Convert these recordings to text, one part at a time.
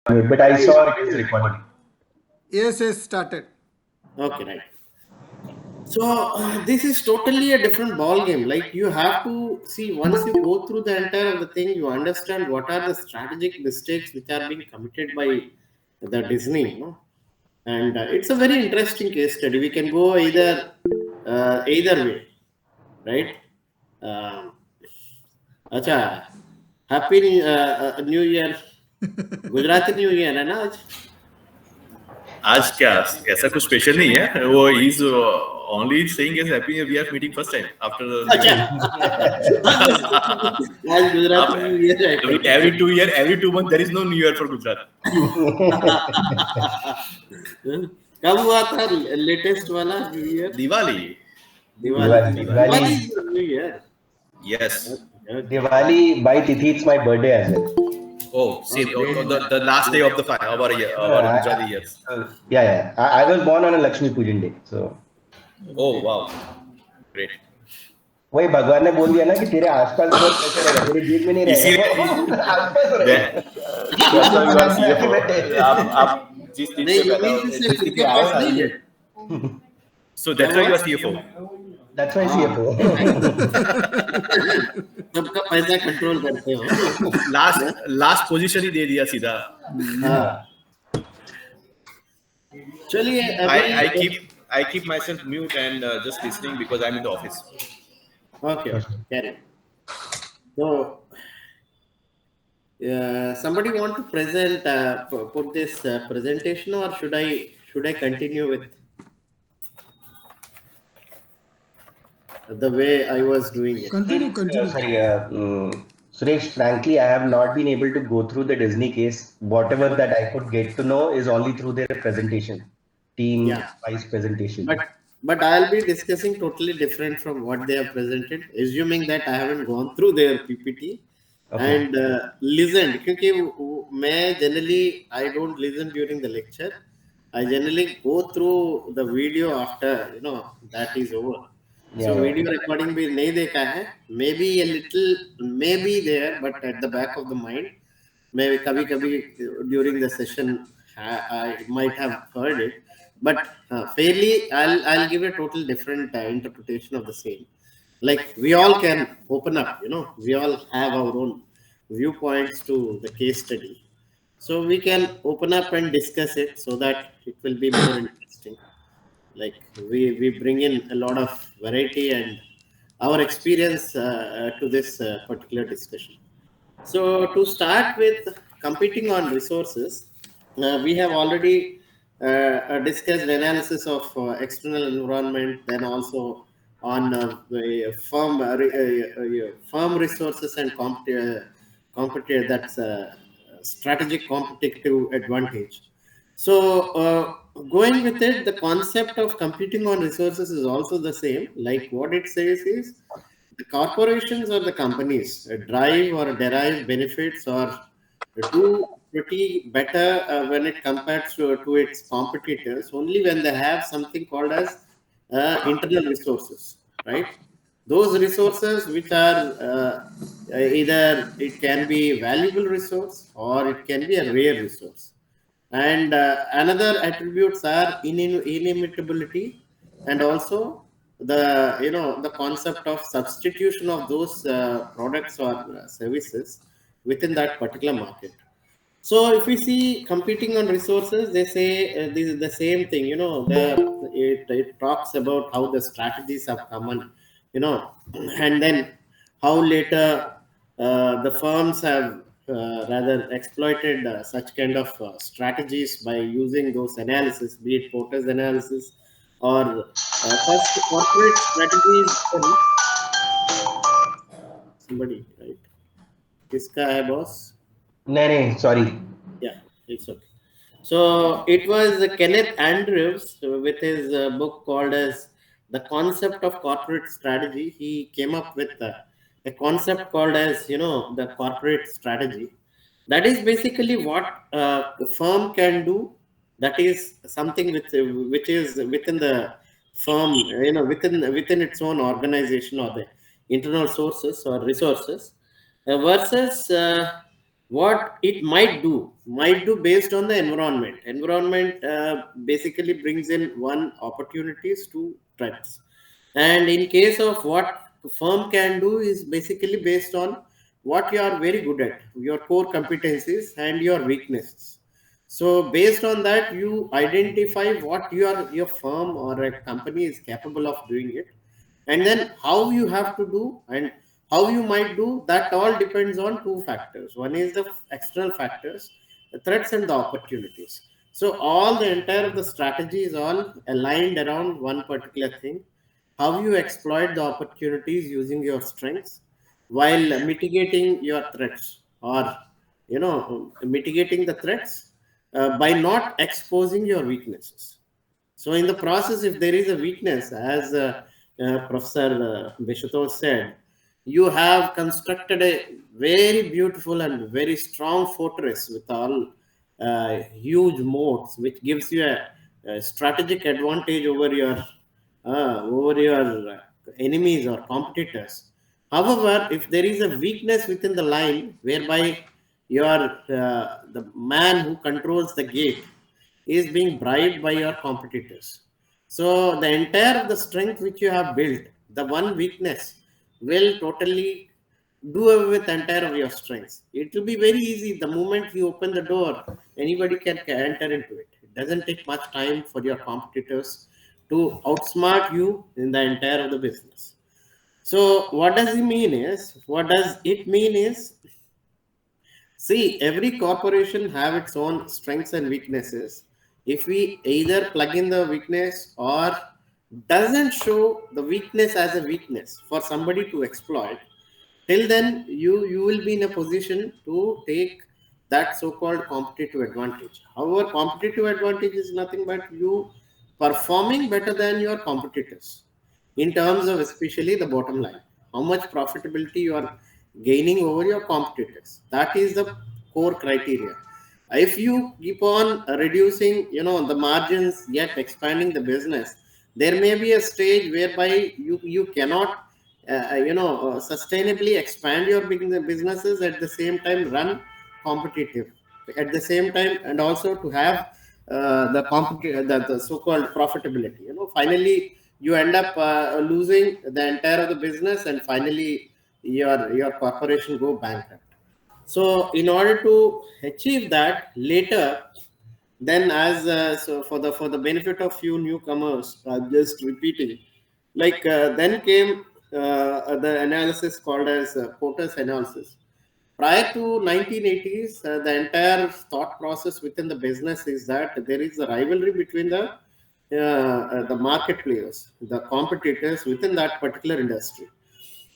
unmute, but I saw it is recording. Yes, started. Okay, right. So this is totally a different ball game. Like you have to see once you go through the entire of the thing, you understand what are the strategic mistakes which are being committed by the Disney. And it's a very interesting case study. We can go either way, right? Um, अच्छा, Happy New Year, Gujarati New Year है ना आज? आज क्या ऐसा कुछ special नहीं है वो is only saying is happy we are meeting first time after आज गुजराती न्यू ईयर है every 2 months there is no new year for Gujarat. कब हुआ था लेटेस्ट वाला new year? Diwali. New year. Yes. Diwali by Tithi, it's my birthday as well. Oh, see, the last day of our year, Gujarati years. Yeah. I was born on a Lakshmi Pujan day, so. Oh wow, great. वही भगवान ने बोल दिया ना कि तेरे आसपास बहुत पैसे रहेगा, तेरे जेब में नहीं रहेगा। आप जिस दिन से पैदा हुए, so that's why you are CFO. That's why CFO. सबका पैसा कंट्रोल करते हो. लास्ट पोजीशन ही दे दिया सीधा. चलिए, I keep myself mute and just listening because I'm in the office. Okay. Carry. So, somebody want to present put this presentation, or should I continue with the way I was doing it? Continue. Sorry, Suresh, frankly, I have not been able to go through the Disney case. Whatever that I could get to know is only through their presentation, team-wise presentation. But I'll be discussing totally different from what they have presented, assuming that I haven't gone through their PPT and listened. Because generally I don't listen during the lecture. I generally go through the video after that is over. So video recording bhi nahi dekha hai. Maybe a little, maybe there, but at the back of the mind, maybe kabhi during the session I might have heard it. But fairly, I'll give a total different interpretation of the same. Like we all can open up, we all have our own viewpoints to the case study. So we can open up and discuss it so that it will be more interesting. Like we bring in a lot of variety and our experience to this particular discussion. So to start with competing on resources, we have already discussed analysis of external environment, then also on firm resources and competitive that's strategic competitive advantage. So going with it, the concept of competing on resources is also the same. Like what it says is the corporations or the companies drive or derive benefits or do pretty better when it compares to its competitors only when they have something called as internal resources, right? Those resources which are either it can be valuable resource or it can be a rare resource. And another attributes are inimitability and also the concept of substitution of those products or services within that particular market. So if we see competing on resources, they say this is the same thing. It talks about how the strategies have come on, and then how later the firms have rather exploited such kind of strategies by using those analysis, be it Porter's analysis or first corporate strategies. Somebody, right? Kiska hai boss? No, sorry. Yeah, it's okay. So it was Kenneth Andrews with his book called as The Concept of Corporate Strategy. He came up with a concept called as, the corporate strategy. That is basically what the firm can do. That is something which is within the firm, within its own organization or the internal sources or resources versus what it might do based on the environment basically brings in one opportunities to threats, and in case of what firm can do is basically based on what you are very good at, your core competencies and your weaknesses. So based on that, you identify what your firm or a company is capable of doing it, and then how you have to do and how you might do that. All depends on two factors. One is the external factors, the threats and the opportunities. So all the entire of the strategy is all aligned around one particular thing: how you exploit the opportunities using your strengths while mitigating your threats, or mitigating the threats by not exposing your weaknesses. So in the process, if there is a weakness, as Professor Bishuto said, you have constructed a very beautiful and very strong fortress with all huge moats, which gives you a strategic advantage over your enemies or competitors. However, if there is a weakness within the line, whereby the man who controls the gate is being bribed by your competitors. So the entire of the strength which you have built, the one weakness will totally do away with entire of your strengths. It will be very easy. The moment you open the door, anybody can enter into it. It doesn't take much time for your competitors to outsmart you in the entire of the business. So what does it mean is, see, every corporation have its own strengths and weaknesses. If we either plug in the weakness or doesn't show the weakness as a weakness for somebody to exploit, till then you will be in a position to take that so-called competitive advantage. However, competitive advantage is nothing but you performing better than your competitors in terms of especially the bottom line, how much profitability you are gaining over your competitors. That is the core criteria. If you keep on reducing the margins yet expanding the business, there may be a stage whereby you cannot sustainably expand your businesses, at the same time run competitive at the same time, and also to have the so-called profitability. Finally you end up losing the entire of the business, and finally your corporation go bankrupt. So in order to achieve that later, then as so for the benefit of few newcomers, just repeating, like then came the analysis called as Porter's analysis. Prior to 1980s, the entire thought process within the business is that there is a rivalry between the market players, the competitors within that particular industry.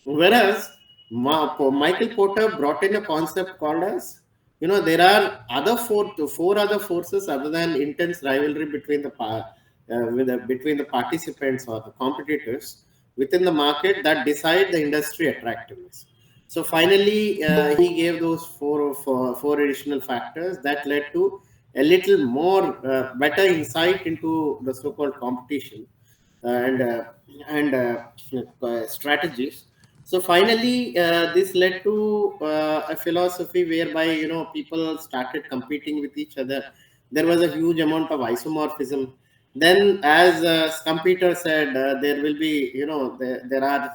Whereas Michael Porter brought in a concept called as, there are four other forces other than intense rivalry between between the participants or the competitors within the market that decide the industry attractiveness. So finally, he gave those four additional factors that led to a little more better insight into the so-called competition and strategies. So finally, this led to a philosophy whereby people started competing with each other. There was a huge amount of isomorphism. Then, as Computer said, there will be there are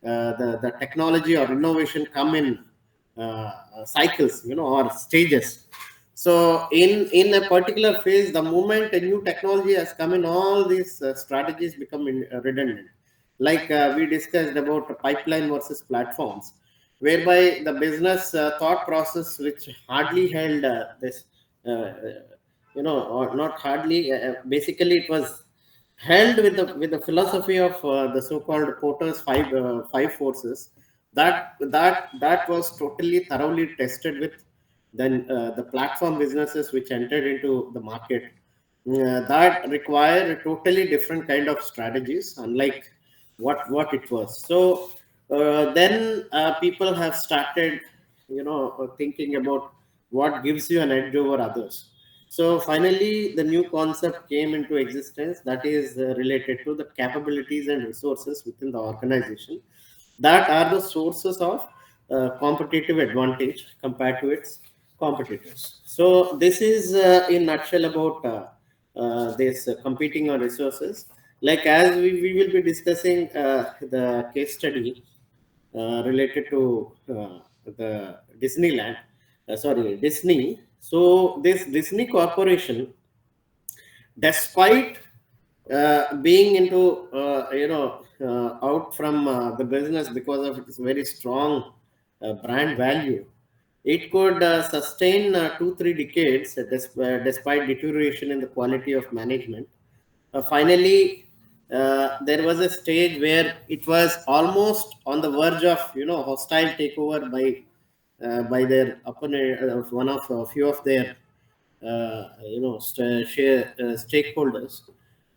the technology or innovation come in cycles, or stages. So in a particular phase, the moment a new technology has come in, all these strategies become redundant. Like we discussed about pipeline versus platforms, whereby the business thought process, which hardly held this, or not hardly, basically it was held with the philosophy of the so-called Porter's five forces. That was totally thoroughly tested with then the platform businesses which entered into the market, that require a totally different kind of strategies, unlike what it was. So then people have started thinking about what gives you an edge over others. So finally, the new concept came into existence, that is related to the capabilities and resources within the organization that are the sources of competitive advantage compared to its competitors. So this is in nutshell about this competing on resources. Like as we will be discussing the case study related to the Disneyland, Disney. So this Disney Corporation, despite being into out from the business because of its very strong brand value, it could sustain 2-3 decades despite deterioration in the quality of management. Finally, there was a stage where it was almost on the verge of hostile takeover by their opponent, one of a few of their stakeholders.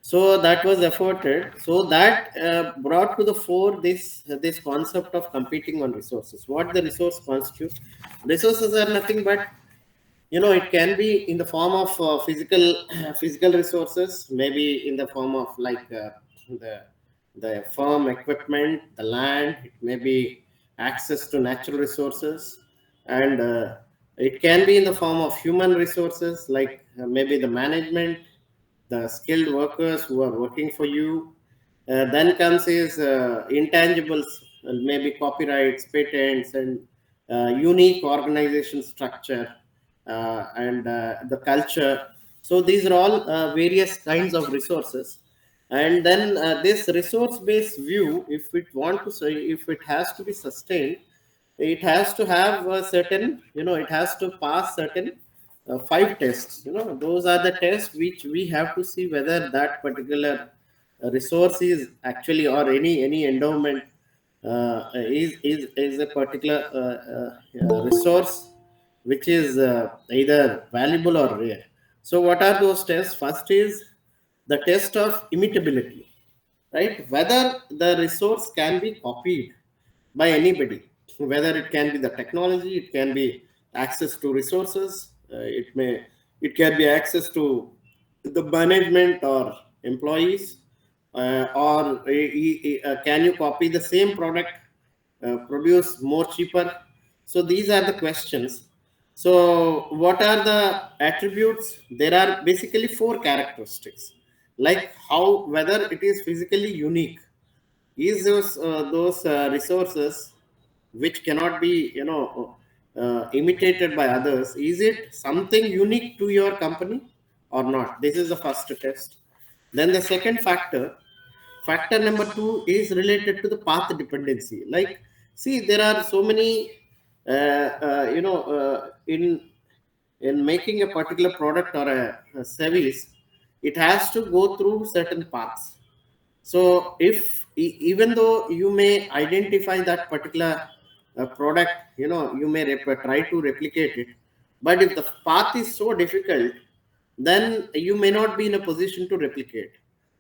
So that was afforded. So that brought to the fore this concept of competing on resources. What the resource constitutes? Resources are nothing but, it can be in the form of physical resources, maybe in the form of like the farm equipment, the land. It may be access to natural resources, and it can be in the form of human resources, like maybe the management, the skilled workers who are working for you. Then comes is intangibles, maybe copyrights, patents, and unique organization structure, and the culture. So these are all various kinds of resources. And then this resource-based view, if it want to say, if it has to be sustained, it has to have a certain, it has to pass certain 5 tests. Those are the tests which we have to see whether that particular resource is actually, or any endowment is a particular resource which is either valuable or rare. So what are those tests? First is the test of imitability, right? Whether the resource can be copied by anybody, whether it can be the technology, it can be access to resources, it can be access to the management or employees, or can you copy the same product, produce more cheaper? So these are the questions. So what are the attributes? There are basically 4 characteristics, like how, whether it is physically unique. Is those resources which cannot be imitated by others, is it something unique to your company or not? This is the first test. Then the second factor number 2 is related to the path dependency. Like, see, there are so many in making a particular product or a service, it has to go through certain paths. So if even though you may identify that particular product, you may try to replicate it, but if the path is so difficult, then you may not be in a position to replicate.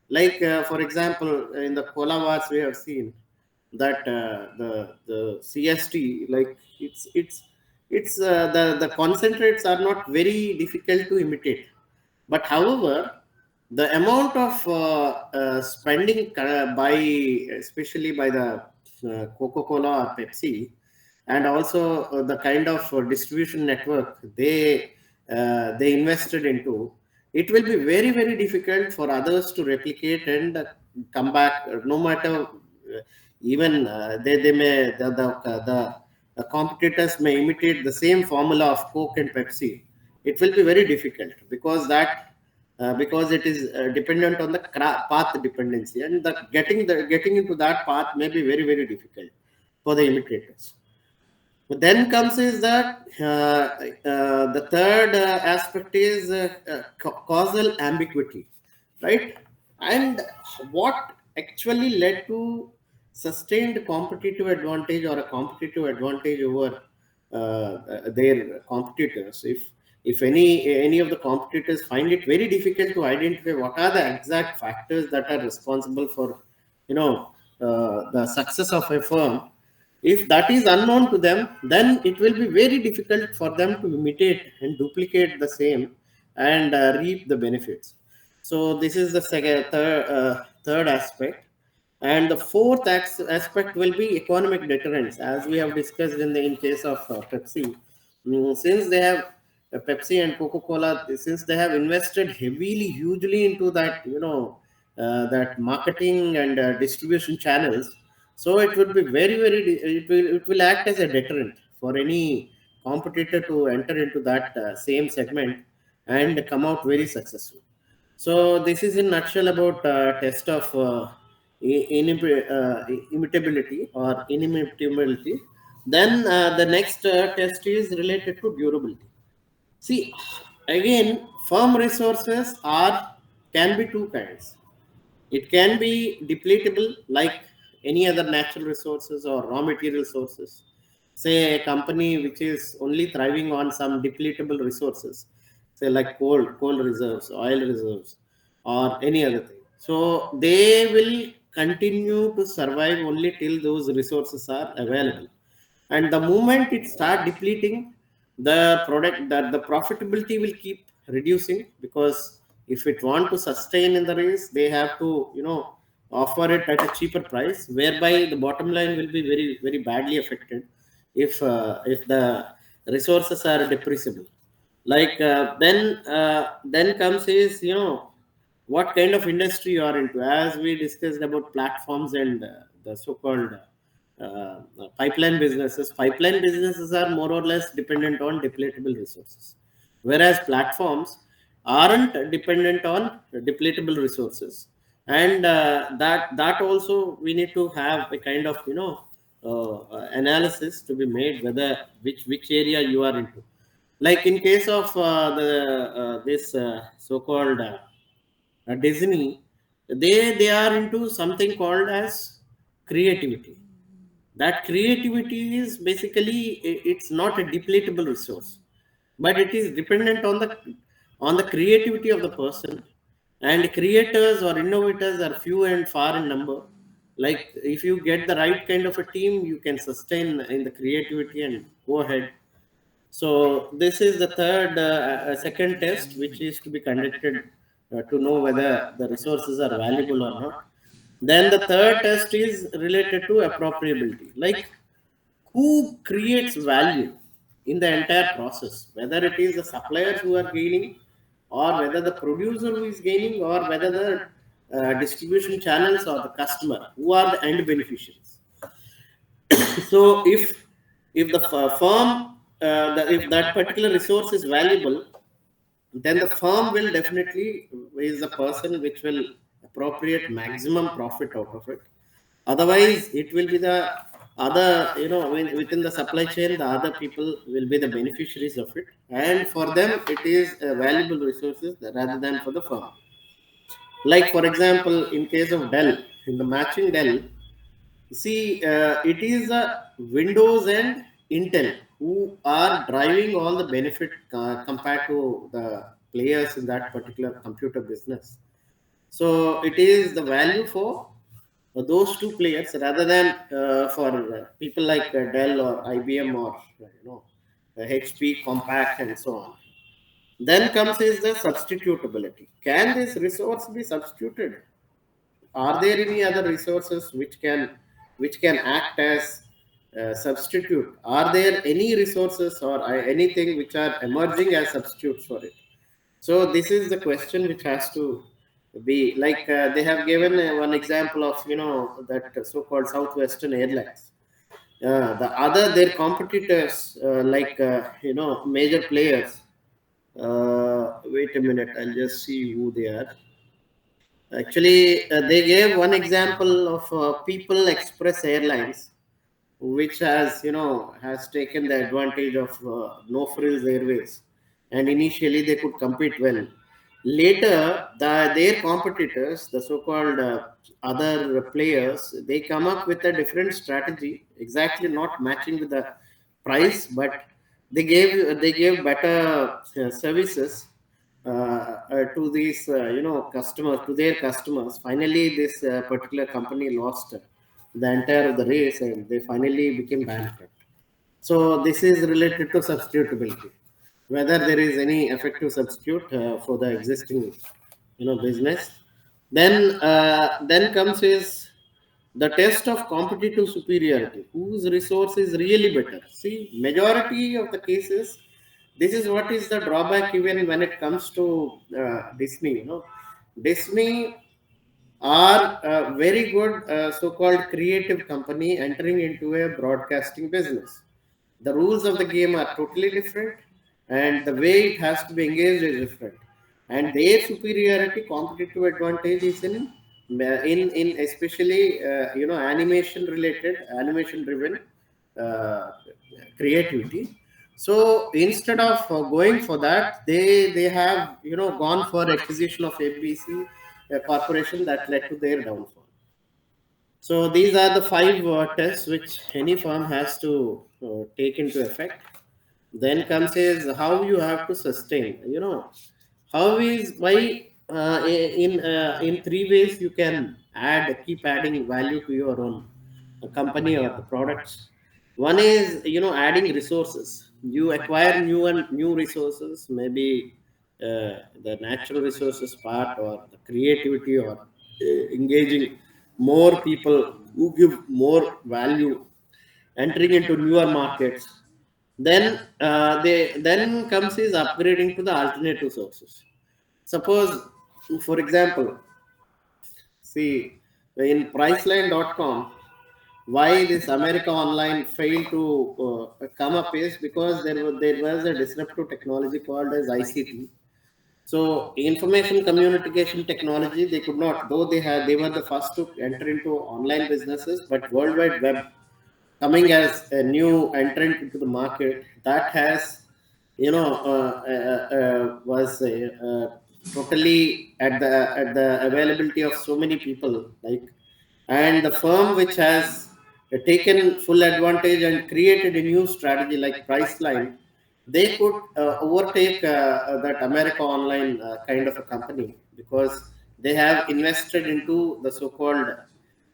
Like for example, in the cola wars we have seen that the CST, like it's the concentrates are not very difficult to imitate, but however, the amount of spending by, especially by the Coca-Cola or Pepsi, and also the kind of distribution network they invested into, it will be very very difficult for others to replicate and come back, no matter even they may the competitors may imitate the same formula of Coke and Pepsi. It will be very difficult because it is dependent on the path dependency, and the getting into that path may be very very difficult for the imitators. But then comes is that the third aspect is causal ambiguity, right? And what actually led to sustained competitive advantage or a competitive advantage over their competitors? If any of the competitors find it very difficult to identify what are the exact factors that are responsible for the success of a firm, if that is unknown to them, then it will be very difficult for them to imitate and duplicate the same and reap the benefits. So this is the third aspect. And the fourth aspect will be economic deterrence, as we have discussed in case of Pepsi. Since they have Pepsi and Coca-Cola, since they have invested heavily, hugely into that, that marketing and distribution channels, so it would be it will act as a deterrent for any competitor to enter into that same segment and come out very successful. So this is in nutshell about test of imitability or inimitability. Then the next test is related to durability. See, again, firm resources are can be two kinds. It can be depletable like any other natural resources or raw material sources. Say a company which is only thriving on some depletable resources, say like coal reserves, oil reserves, or any other thing. So they will continue to survive only till those resources are available. And the moment it start depleting, the profitability will keep reducing, because if it want to sustain in the race, they have to offer it at a cheaper price, whereby the bottom line will be very very badly affected if the resources are depreciable. Like then comes is what kind of industry you are into, as we discussed about platforms and the so-called pipeline businesses are more or less dependent on depletable resources, whereas platforms aren't dependent on depletable resources. And that also we need to have a kind of analysis to be made, whether which area you are into. Like in case of the this so-called Desny, they are into something called as creativity. That creativity is basically it's not a depletable resource, but it is dependent on the creativity of the person. And creators or innovators are few and far in number. Like if you get the right kind of a team, you can sustain in the creativity and go ahead. So this is the second test which is to be conducted to know whether the resources are valuable or not. Then the third test is related to appropriability, like who creates value in the entire process, whether it is the suppliers who are gaining, or whether the producer who is gaining, or whether the distribution channels or the customer who are the end beneficiaries. So if the firm if that particular resource is valuable, then the firm will definitely is the person which will appropriate maximum profit out of it. Otherwise it will be the other, within the supply chain, the other people will be the beneficiaries of it, and for them it is a valuable resources rather than for the firm. Like for example, in case of Dell, in the matching Dell, see, it is Windows and Intel who are driving all the benefit compared to the players in that particular computer business. So it is the value for those two players rather than for people like Dell or IBM or HP, Compaq, and so on. Then comes is the substitutability. Can this resource be substituted? Are there any other resources which can act as substitute? Are there any resources or anything which are emerging as substitutes for it? So this is the question which has to be, like they have given one example of that so-called Southwestern Airlines. The other their competitors, like major players. Wait a minute, I'll just see who they are. Actually, they gave one example of People Express Airlines, which has taken the advantage of no frills airways, and initially they could compete well. Later, their competitors, the so-called other players, they come up with a different strategy, exactly not matching with the price, but they gave better services to these customers, to their customers. Finally this particular company lost the entire of the race, and they finally became bankrupt. So this is related to substitutability, whether there is any effective substitute for the existing business. Then comes is the test of competitive superiority, whose resource is really better. See, majority of the cases, this is what is the drawback even when it comes to Disney. Disney are a very good so-called creative company entering into a broadcasting business. The rules of the game are totally different, and the way it has to be engaged is different. And their superiority, competitive advantage is in especially animation related, animation driven uh, creativity. So instead of going for that, they have gone for acquisition of ABC, a corporation that led to their downfall. So these are the five tests which any firm has to take into effect. Then comes is how you have to sustain. How is why in three ways you can keep adding value to your own company or the products. One is adding resources. You acquire new resources, maybe the natural resources part or the creativity or engaging more people who give more value, entering into newer markets. Then they then comes is upgrading to the alternative sources. Suppose, for example, see in Priceline.com, why this America Online failed to come up is because there was a disruptive technology called as ICT. So information communication technology, they could not, though they were the first to enter into online businesses, but World Wide Web coming as a new entrant into the market, that has was totally at the availability of so many people, like, and the firm which has taken full advantage and created a new strategy like Priceline, they could overtake that America Online kind of a company, because they have invested into the so-called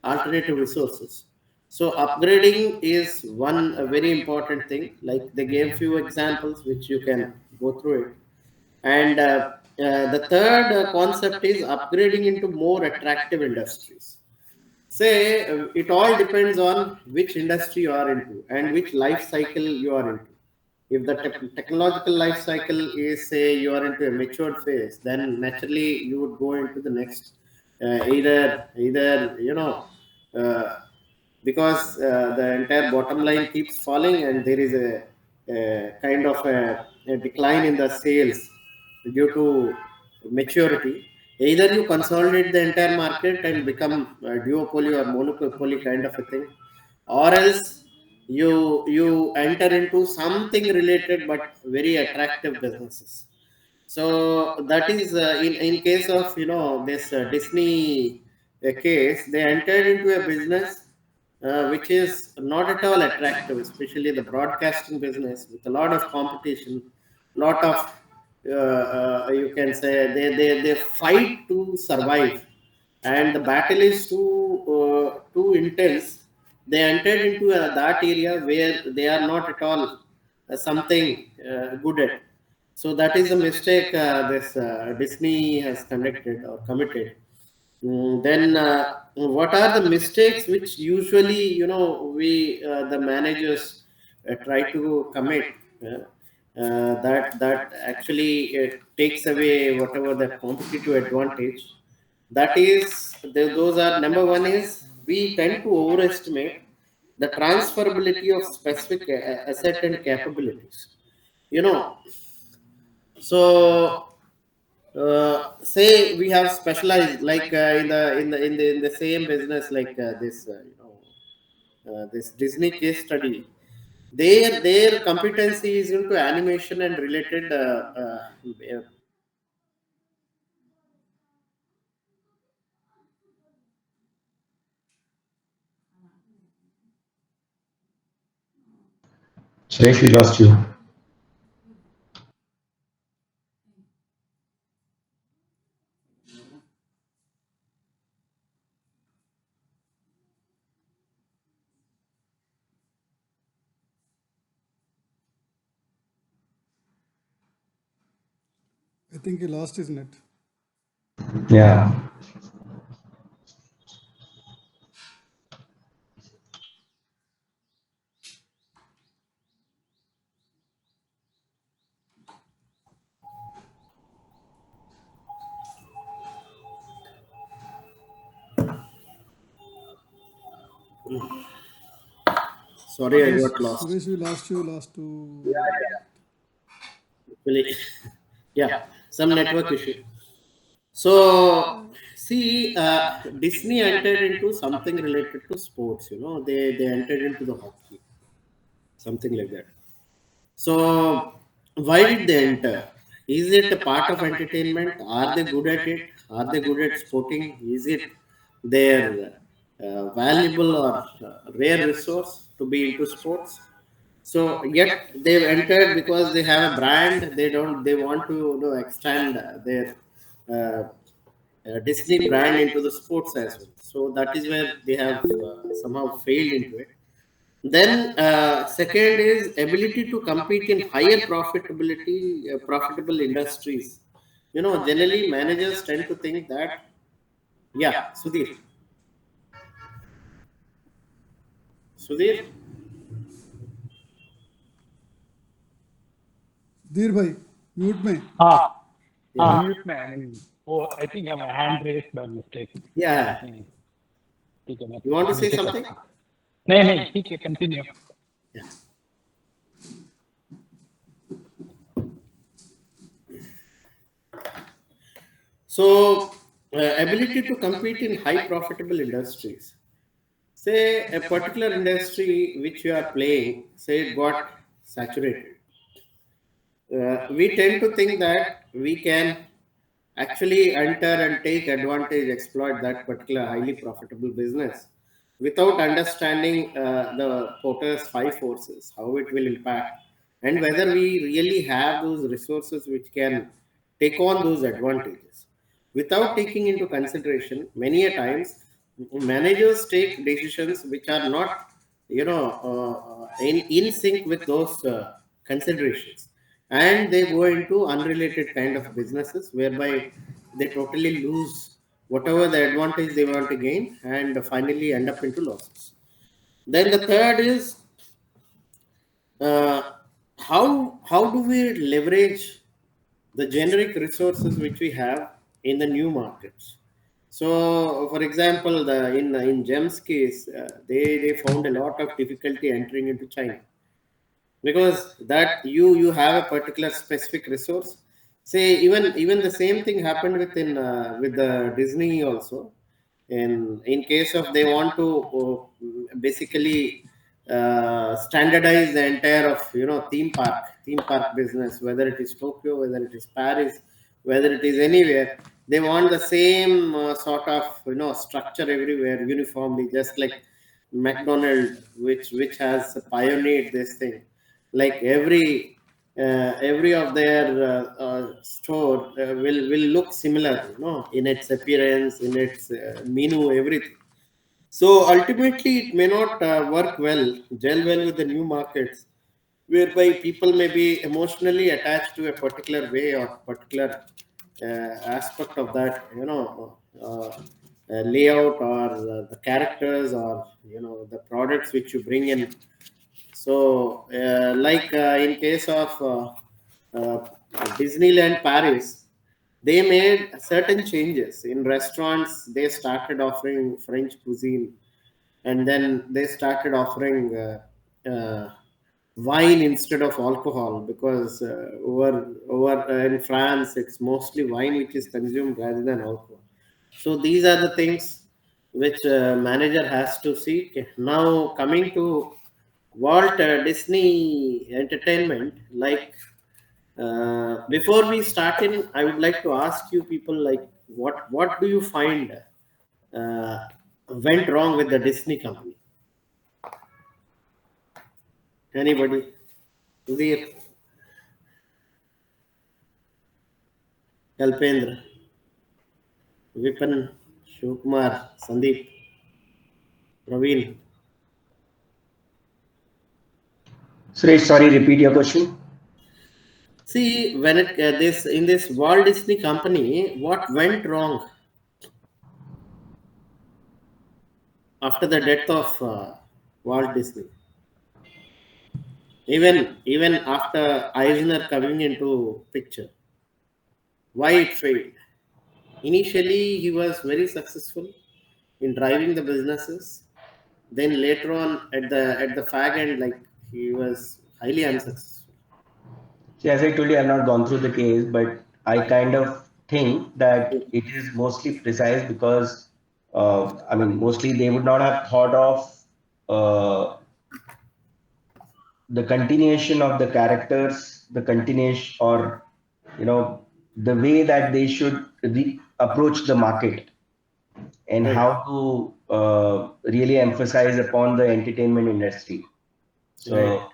alternative resources. So upgrading is one a very important thing. Like they gave few examples which you can go through it. And the third concept is upgrading into more attractive industries. Say it all depends on which industry you are into and which life cycle you are into. If the technological life cycle is, say, you are into a matured phase, then naturally you would go into the next, either uh, because the entire bottom line keeps falling and there is a kind of a decline in the sales due to maturity. Either you consolidate the entire market and become a duopoly or monopoly kind of a thing, or else you enter into something related but very attractive businesses. So that is in case of this Disney case, they entered into a business which is not at all attractive, especially the broadcasting business with a lot of competition, lot of you can say they fight to survive, and the battle is too intense. They entered into that area where they are not at all something good at. So that is a mistake this Disney has conducted or committed. Then what are the mistakes which usually we the managers try to commit, that actually takes away whatever the competitive advantage. That is, those are, number one is we tend to overestimate the transferability of specific asset and capabilities. You know, so say we have specialized like in the same business, like this this Disney case study. Their competency is into animation and related Suresh, we lost you. I think he lost his net. Yeah. Sorry, I got lost. Suresh, we lost you last two. Really. Yeah, some network issue. So, see, Disney entered into something related to sports. They entered into the hockey, something like that. So, why did they enter? Is it a part of entertainment? Are they good at it? Are they good at sporting? Is it their valuable or rare resource to be into sports? So yet they've entered because they have a brand. They don't. They want to extend their uh, Disney brand into the sports as well. So that is where they have somehow failed into it. Then second is ability to compete in higher profitability, profitable industries. Generally managers tend to think that, yeah, Sudhir, धीर भाई mute में. हाँ yeah, mute में वो I think I hand raise by mistake. yeah. ठीक है मैं You want to say नीचे something? करता हूँ. नहीं ठीक है continue. Yeah. So, ability to compete in high profitable industries. Say a particular industry which you are playing, say it got saturated. We tend to think that we can actually enter and take advantage, exploit that particular highly profitable business without understanding the Porter's five forces, how it will impact, and whether we really have those resources which can take on those advantages. Without taking into consideration, many a times managers take decisions which are not, in sync with those considerations, and they go into unrelated kind of businesses whereby they totally lose whatever the advantage they want to gain and finally end up into losses. Then the third is uh, how do we leverage the generic resources which we have in the new markets. So, for example, in GEM's case, they found a lot of difficulty entering into China because that you have a particular specific resource. Say even the same thing happened with the Disney also. In case of they want to basically standardize the entire of theme park business, whether it is Tokyo, whether it is Paris, whether it is anywhere, they want the same sort of structure everywhere uniformly, just like McDonald, which has pioneered this thing. Like every of their store will look similar, in its appearance, in its menu, everything. So ultimately, it may not gel well with the new markets, whereby people may be emotionally attached to a particular way or particular aspect of that, layout or the characters or the products which you bring in. So, in case of Disneyland Paris, they made certain changes in restaurants. They started offering French cuisine, and then they started offering wine instead of alcohol because over in France it's mostly wine which is consumed rather than alcohol. So these are the things which manager has to see. Now coming to Walt Disney Entertainment, like before we start in, I would like to ask you people like what do you find uh, went wrong with the Disney company? Anybody? Sudhir, Kalpendra, Vipan, Shivkumar, Sandeep, Praveen. Suresh, sorry, repeat your question. See, when it this in this Walt Disney company, what went wrong after the death of Walt Disney? Even after Eisner coming into picture, why it failed? Initially, he was very successful in driving the businesses. Then later on at the fag end, like he was highly unsuccessful. See, as I told you, I've not gone through the case, but I kind of think that it is mostly precise because, I mean, mostly they would not have thought of uh, the continuation of the characters, the continuation, or you know, the way that they should approach the market and Right. how to really emphasize upon the entertainment industry. Right. So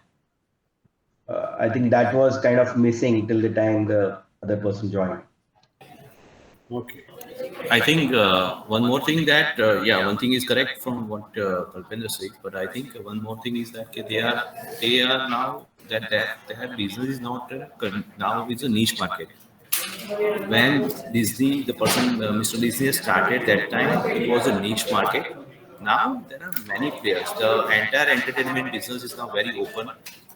I think that was kind of missing till the time the other person joined. Okay. I think one more thing that yeah, one thing is correct from what Kalpendra said, but I think one more thing is that they are now that their business is not now it's a niche market. When Disney, the person, Mr. Disney started that time, it was a niche market. Now there are many players. The entire entertainment business is now very open.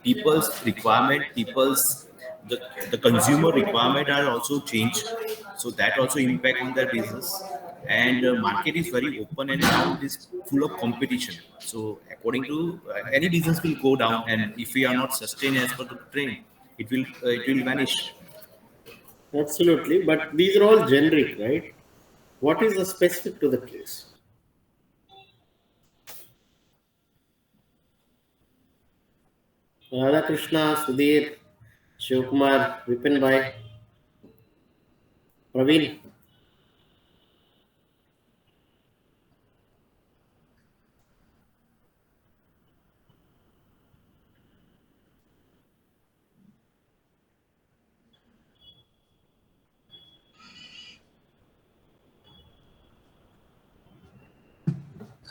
People's requirement, the, the consumer requirement are also changed. So that also impact on their business. And market is very open and now it is full of competition. So according to any business will go down, and if we are not sustained as per the trend, it will vanish. Absolutely. But these are all generic, right? What is the specific to the case? Radhakrishna, Sudhir, Shivkumar, Vipin Bhai, Praveen.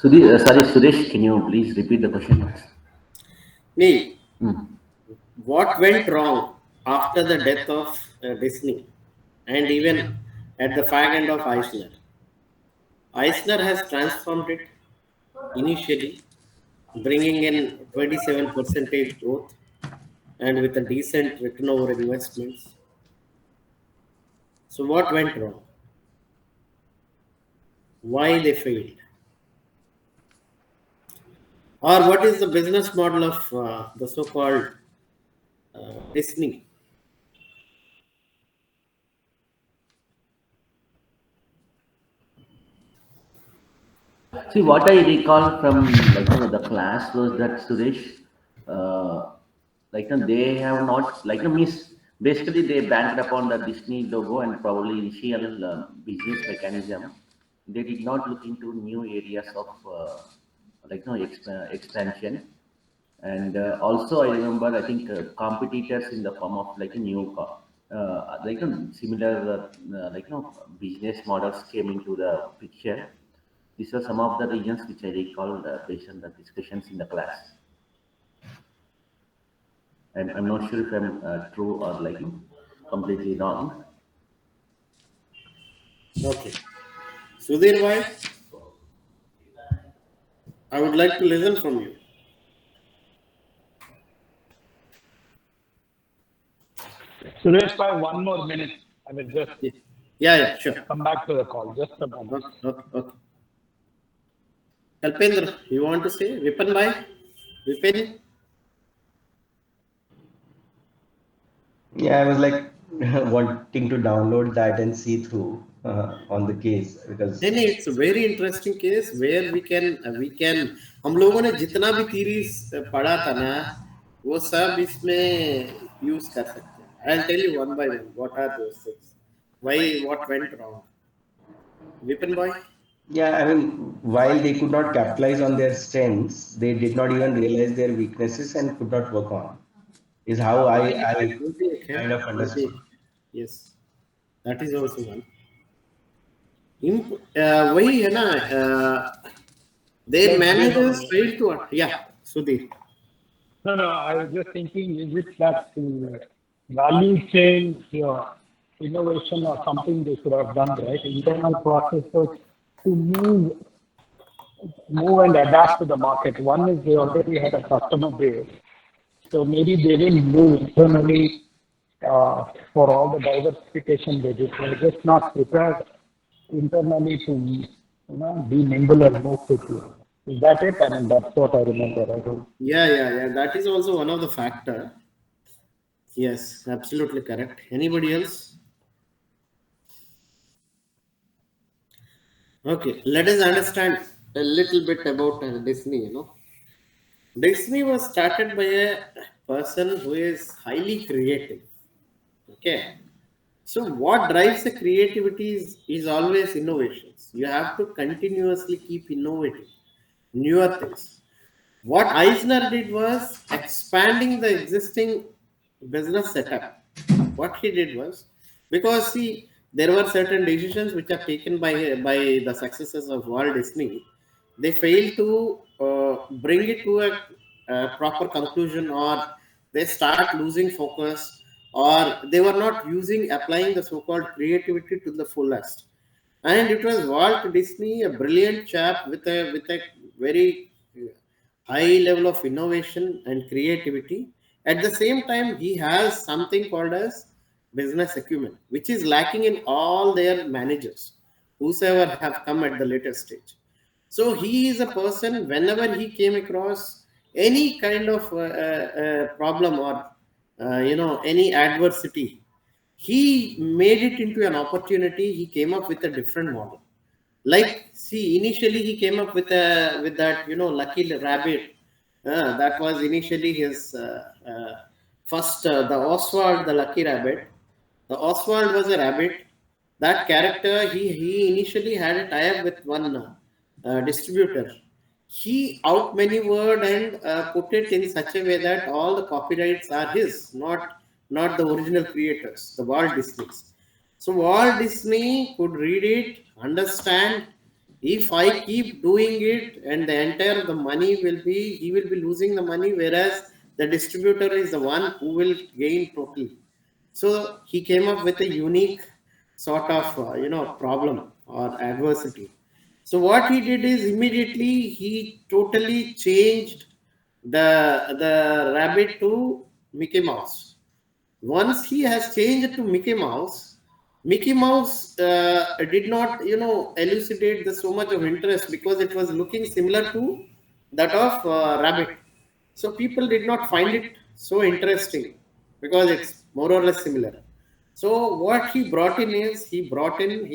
Sorry, Suresh, can you please repeat the question? Nee, Hmm. what went wrong after the death of Desny and even at the fag end of Eisner? Eisner has transformed it initially, bringing in 27% growth and with a decent return over investments. So, what went wrong? Why they failed? Or what is the business model of the so called Disney? See, what I recall from the class was that Suresh, uh, they have not miss. Basically, they banked upon the Disney logo and probably initial business mechanism. They did not look into new areas of expansion. And also, I remember, I think competitors in the form of like a new, similar, business models came into the picture. These are some of the regions which I recall based on the discussions in the class. I'm not sure if I'm true or completely wrong. Okay. Sudhir, why? I would like to listen from you. Suresh, by 1 more minute, I will just Yeah, yeah, sure. come back to the call. Just a moment. Okay, okay, okay. Kalpendra, you want to say? Vipin Bhai? Vipin? Yeah, I was like wanting to download that and see through on the case because नहीं it's a very interesting case where we can हम लोगों ने जितना भी theories पढ़ा था ना वो सब इसमें use कर सकते हैं. I'll tell you one by one what are those things. Why what went wrong? Vipin boy? yeah, I mean, while they could not capitalize on their strengths, they did not even realize their weaknesses and could not work on. Is how I वो भी एक है. kind of वो भी understood. yes. That is also one. वही है ना their managers failed to yeah Sudhir. No, I was just thinking, is it that value chain innovation or something they could have done, right? Internal processes to move and adapt to the market. One is they already had a customer base, so maybe they didn't move internally for all the diversification they did. They're just not prepared internally to be nimble and move quickly. Is that it? I mean, that's what I remember. I don't. Yeah. That is also one of the factor. Yes, absolutely correct. Anybody else? Okay, let us understand a little bit about Disney. Disney was started by a person who is highly creative. Okay, so what drives the creativity is always innovations. You have to continuously keep innovating newer things. What Eisner did was expanding the existing business setup. What he did was, because see, there were certain decisions which are taken by the successors of Walt Disney. They failed to bring it to a proper conclusion, or they start losing focus, or they were not applying the so-called creativity to the fullest. And it was Walt Disney, a brilliant chap with a very high level of innovation and creativity. At the same time, he has something called as business acumen, which is lacking in all their managers, whosoever have come at the later stage. So he is a person, whenever he came across any kind of problem, or any adversity, he made it into an opportunity. He came up with a different model. Like, see, initially he came up with that, lucky rabbit. That was initially his first, the Oswald, the lucky rabbit. The Oswald was a rabbit. That character, he initially had a tie-up with one distributor. He outmaneuvered and put it in such a way that all the copyrights are his, not the original creators, the Walt Disney's. So Walt Disney could read it, understand. If I keep doing it, and the entire the money will be, he will be losing the money, whereas the distributor is the one who will gain totally. So he came up with a unique sort of problem or adversity. So what he did is, immediately he totally changed the rabbit to Mickey Mouse. Once he has changed to Mickey Mouse did not, elucidate the so much of interest, because it was looking similar to that of rabbit. So people did not find it so interesting, because it's more or less similar. So what he brought in is, he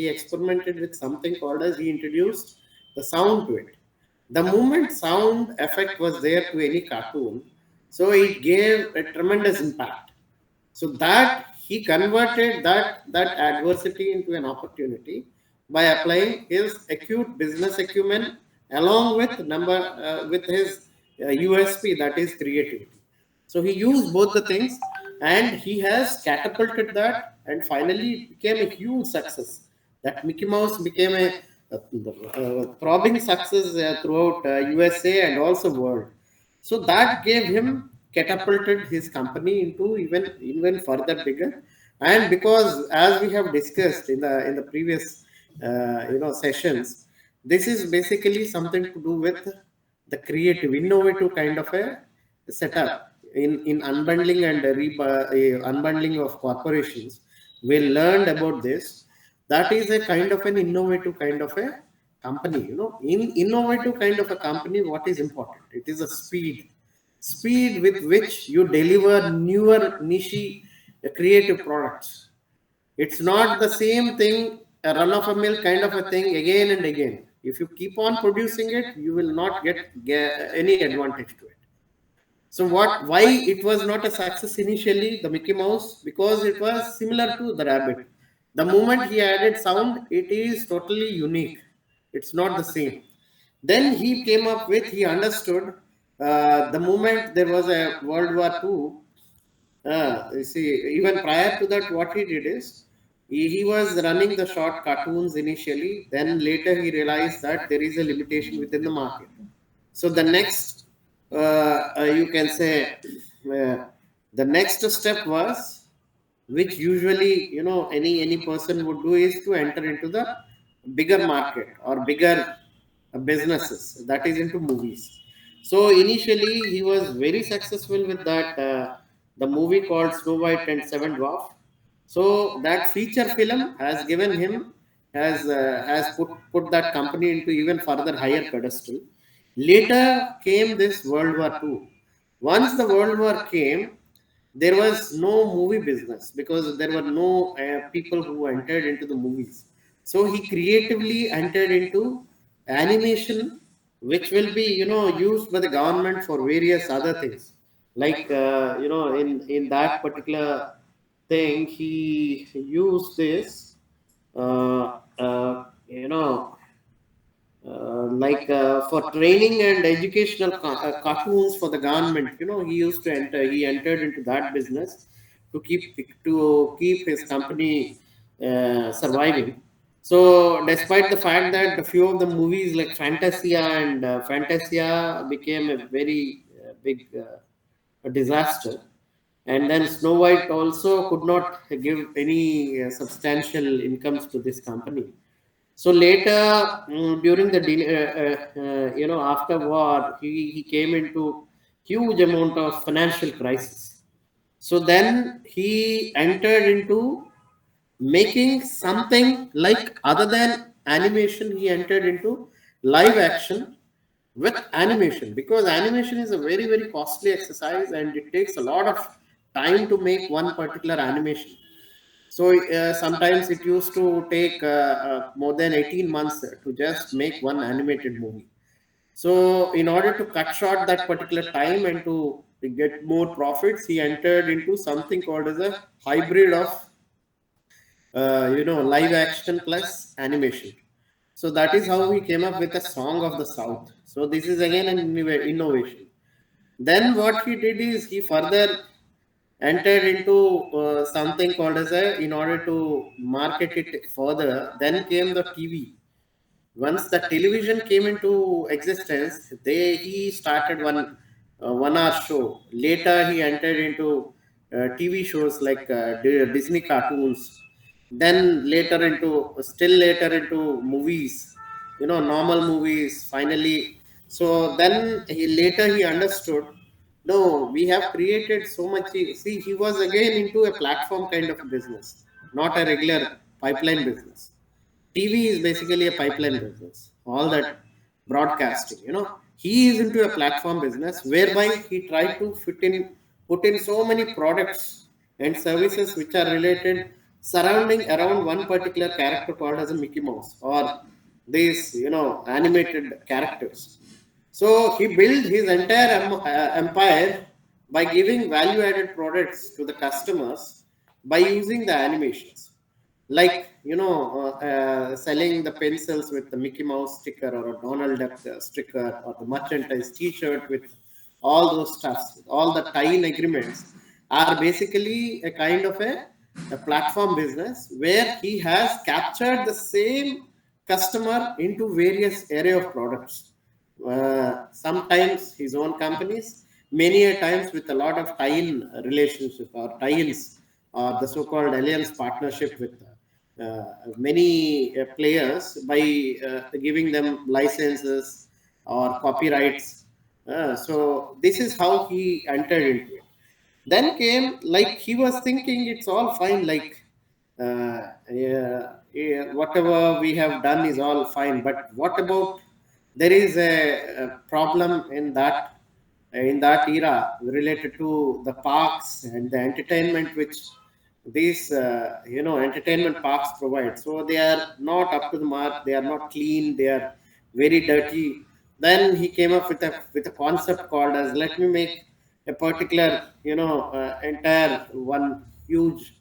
experimented with something called as, he introduced the sound to it. The moment sound effect was there to any cartoon, so it gave a tremendous impact. So that he converted that adversity into an opportunity by applying his acute business acumen, along with with his USP, that is creativity. So he used both the things, and he has catapulted that, and finally it became a huge success. That Mickey Mouse became a throbbing success throughout USA and also world. So that gave him, catapulted his company into even further bigger. And because, as we have discussed in the previous sessions, this is basically something to do with the creative, innovative kind of a setup in unbundling and unbundling of corporations. We learned about this. That is a kind of an innovative kind of a company. In innovative kind of a company, what is important? It is a speed with which you deliver newer niche creative products. It's not the same thing, a run of a mill kind of a thing again and again. If you keep on producing it, you will not get any advantage to it. So what? Why it was not a success initially, the Mickey Mouse? Because it was similar to the rabbit. The moment he added sound, it is totally unique. It's not the same. Then he came up with, he understood the moment there was a World War II. You see, even prior to that, what he did is, he was running the short cartoons initially. Then later he realized that there is a limitation within the market. So the next, you can say, uh, the next step was, which usually any person would do, is to enter into the bigger market or bigger businesses, that is into movies. So initially he was very successful with that, the movie called Snow White and Seven Dwarf. So that feature film has given him, has put that company into even further higher pedestal. Later came this World War II. Once the World War came, there was no movie business because there were no people who entered into the movies. So he creatively entered into animation, which will be, used by the government for various other things. Like, in that particular thing, he used this, uh, uh, you know, for training and educational cartoons for the government. He used to enter. He entered into that business to keep his company surviving. So, despite the fact that a few of the movies like Fantasia became a very big disaster, and then Snow White also could not give any substantial incomes to this company. So later, during the after war, he came into huge amount of financial crisis. So then he entered into making something like, other than animation, he entered into live action with animation, because animation is a very very costly exercise and it takes a lot of time to make one particular animation. So sometimes it used to take more than 18 months to just make one animated movie. So in order to cut short that particular time and to get more profits, he entered into something called as a hybrid of live action plus animation. So that is how he came up with a Song of the South. So this is again an innovation. Then what he did is he further entered into something called as a, in order to market it further, then came the TV. Once the television came into existence, he started one hour show. Later he entered into TV shows like Disney cartoons. Then later into movies, normal movies. Finally, so then he understood. No, we have created so much. See, he was again into a platform kind of business, not a regular pipeline business. TV is basically a pipeline business. All that broadcasting, he is into a platform business whereby he tried to put in so many products and services which are related surrounding around one particular character called as a Mickey Mouse, or these, animated characters. So he built his entire empire by giving value added products to the customers by using the animations, like selling the pencils with the Mickey Mouse sticker or a Donald Duck sticker, or the merchandise T-shirt with all those stuffs. All the tie-in agreements are basically a kind of a platform business where he has captured the same customer into various area of products. Sometimes his own companies, many a times with a lot of tie-in relationship or tie-ins, or the so-called alliance partnership with many players by giving them licenses or copyrights. So this is how he entered into it. Then came, like, he was thinking it's all fine, like whatever we have done is all fine, but what about, there is a problem in that era related to the parks and the entertainment which these entertainment parks provide. So they are not up to the mark, they are not clean, they are very dirty. Then he came up with a concept called as, let me make a particular entire one huge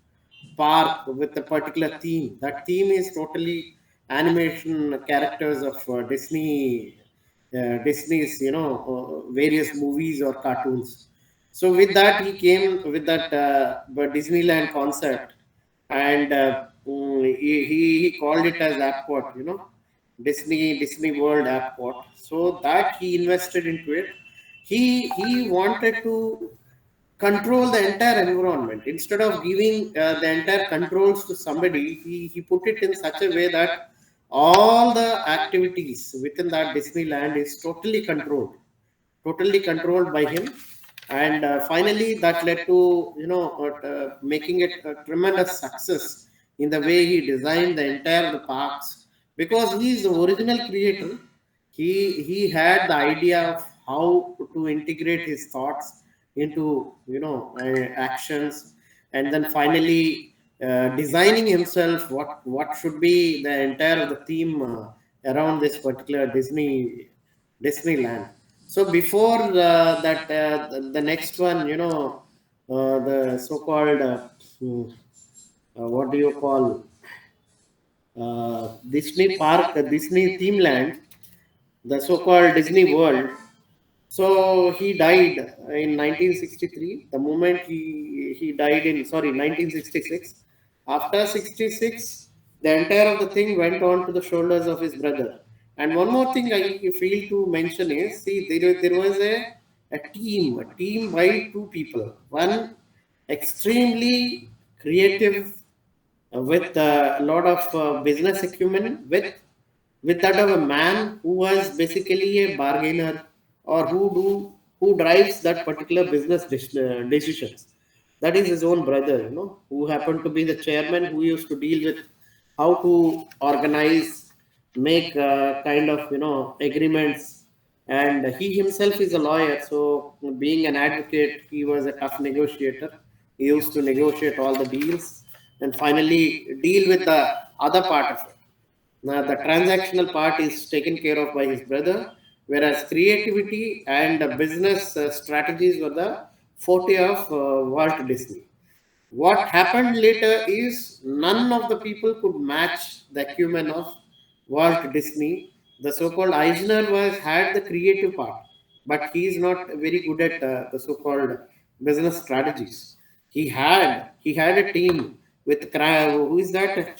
park with a particular theme. That theme is totally animation characters of Disney's, various movies or cartoons. So with that, he came with that Disneyland concept, and he called it as Apport, Disney World Apport. So that he invested into it. He wanted to control the entire environment. Instead of giving the entire controls to somebody, he put it in such a way that all the activities within that Disneyland is totally controlled by him. And finally that led to making it a tremendous success in the way he designed the entire the parks, because he is the original creator. He had the idea of how to integrate his thoughts into, actions, and then finally designing himself what should be the entire of the theme around this particular Disneyland. So before the next one, the so-called hmm, what do you call, Disney theme land, the so-called Disney World. So he died in 1963. The moment he died in, sorry, 1966. After 66, the entire of the thing went on to the shoulders of his brother. And one more thing I feel to mention is, see, there was a team by two people. One extremely creative, with a lot of business acumen, with that of a man who was basically a bargainer, or who drives that particular business decisions. That is his own brother, who happened to be the chairman, who used to deal with how to organize, make kind of, agreements. And he himself is a lawyer, so being an advocate, he was a tough negotiator. He used to negotiate all the deals and finally deal with the other part of it. Now, the transactional part is taken care of by his brother, whereas creativity and business strategies were the forte of Walt Disney. What happened later is none of the people could match the acumen of Walt Disney. The so-called Eisner was had the creative part, but he is not very good at the so-called business strategies. He had a team with who is that?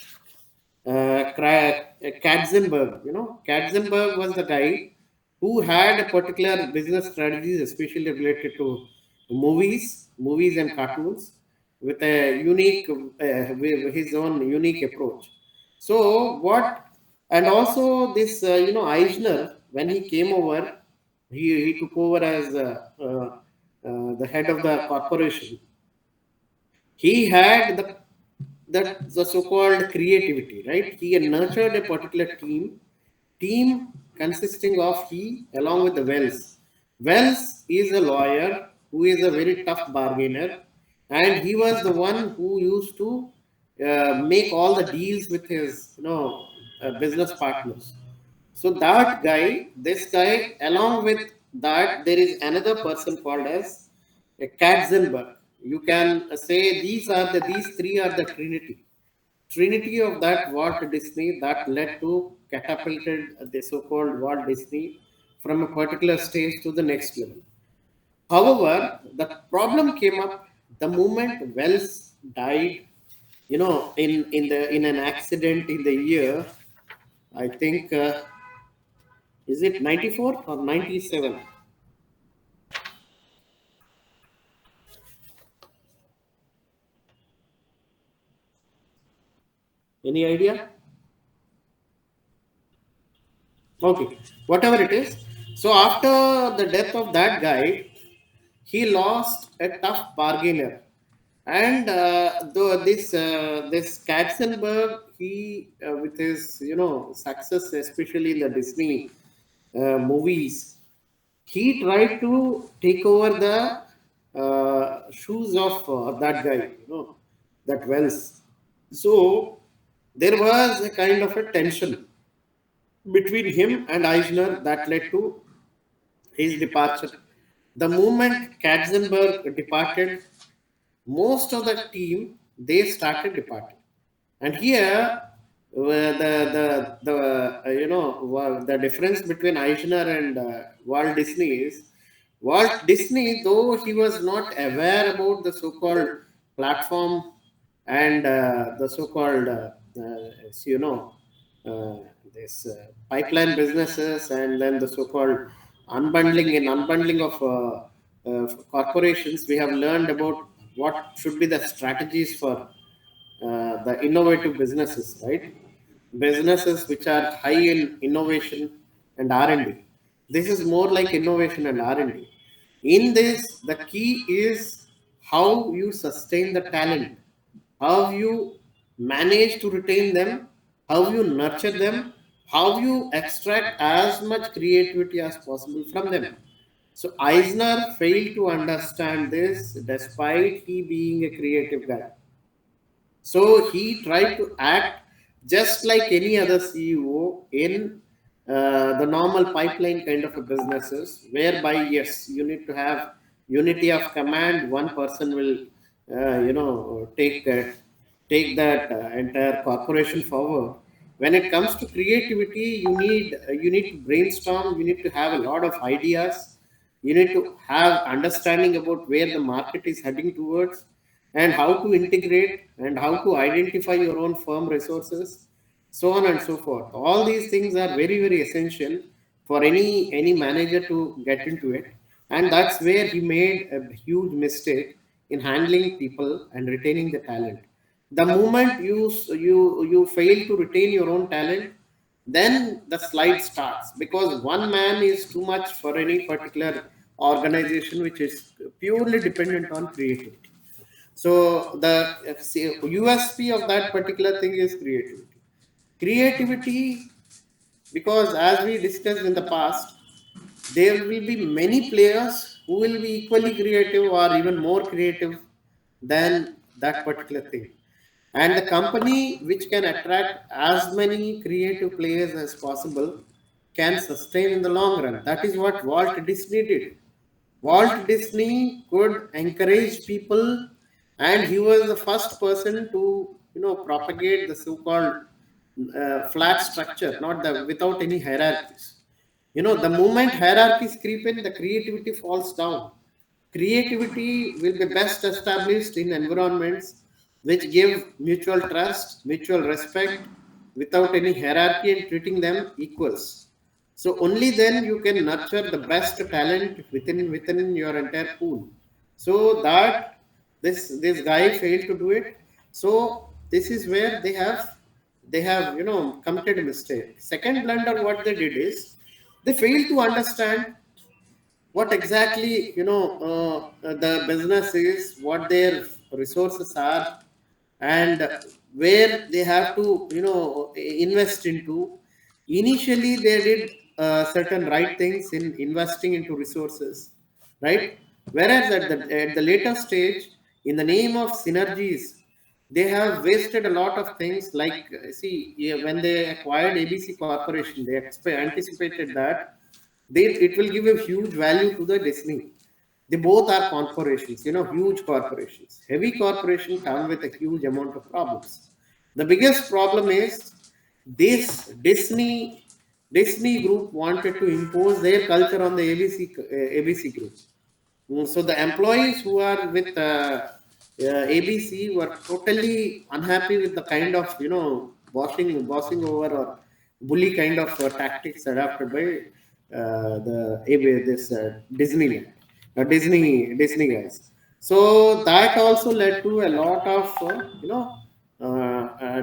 Katzenberg. Katzenberg was the guy who had a particular business strategies, especially related to movies and cartoons, with a unique, with his own unique approach. So what, and also this, Eisner, when he came over, he took over as the head of the corporation. He had the so-called creativity, right? He had nurtured a particular team consisting of he along with the Wells. Wells is a lawyer who is a very tough bargainer, and he was the one who used to make all the deals with his, business partners. So that guy, this guy, along with that, there is another person called as a Katzenberg. You can say these three are the Trinity of that Walt Disney that led to catapulted the so-called Walt Disney from a particular stage to the next level. However, the problem came up the moment Wells died. In an accident in the year, I think, is it 94 or 97? Any idea? Okay, whatever it is. So after the death of that guy, he lost a tough bargainer, and though this Katzenberg, he with his success, especially in the Disney movies, he tried to take over the shoes of that guy, that Wells. So there was a kind of a tension between him and Eisner that led to his departure. The moment Katzenberg departed, most of the team they started departing, and here the difference between Eisner and Walt Disney is, Walt Disney, though he was not aware about the so-called platform and the so-called you know uh, this pipeline businesses, and then the so-called unbundling of corporations, we have learned about what should be the strategies for the innovative businesses, right? Businesses which are high in innovation and R&D. This is more like innovation and R&D. In this, the key is how you sustain the talent, how you manage to retain them, how you nurture them, how you extract as much creativity as possible from them. So Eisner failed to understand this despite he being a creative guy. So he tried to act just like any other CEO in the normal pipeline kind of a businesses, whereby yes, you need to have unity of command. One person will, take that entire corporation forward. When it comes to creativity, you need to brainstorm. You need to have a lot of ideas. You need to have understanding about where the market is heading towards, and how to integrate and how to identify your own firm resources, so on and so forth. All these things are very, very essential for any manager to get into it. And that's where he made a huge mistake in handling people and retaining the talent. The moment you fail to retain your own talent, then the slide starts, because one man is too much for any particular organization which is purely dependent on creativity. So the USP of that particular thing is creativity. Creativity, because as we discussed in the past, there will be many players who will be equally creative or even more creative than that particular thing. And the company which can attract as many creative players as possible can sustain in the long run. That is what Walt Disney did. Walt Disney could encourage people, and he was the first person to propagate the so-called flat structure, not the without any hierarchies. The moment hierarchies creep in, the creativity falls down. Creativity will be best established in environments which give mutual trust, mutual respect, without any hierarchy, and treating them equals. So only then you can nurture the best talent within your entire pool. So that this guy failed to do it. So this is where they have committed a mistake. Second blunder, what they did is they failed to understand what exactly the business is, what their resources are, and where they have to invest into. Initially they did certain right things in investing into resources, right? Whereas at the later stage, in the name of synergies, they have wasted a lot of things. Like, see, yeah, when they acquired ABC Corporation, they anticipated that it will give a huge value to the Desny. They both are corporations, huge corporations. Heavy corporation come with a huge amount of problems. The biggest problem is this Desny group wanted to impose their culture on the ABC group. So the employees who are with ABC were totally unhappy with the kind of bossing over or bully kind of tactics adopted by this Disneyland, Disney guys. So that also led to a lot of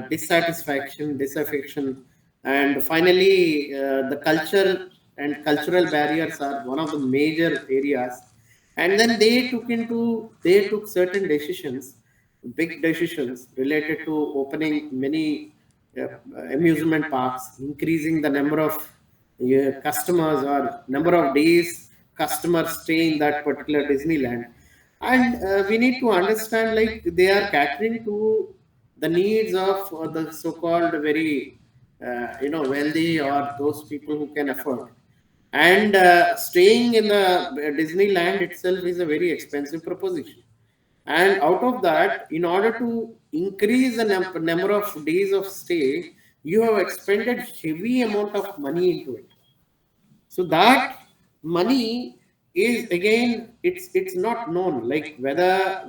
dissatisfaction, disaffection, and finally the culture and cultural barriers are one of the major areas. And then they took certain decisions, big decisions related to opening many uh, amusement parks, increasing the number of customers or number of days customers stay in that particular Disneyland. And we need to understand, like, they are catering to the needs of the so-called very wealthy, or those people who can afford. And staying in the Disneyland itself is a very expensive proposition. And out of that, in order to increase the number of days of stay, you have expended heavy amount of money into it. So that money is, again, it's not known, like whether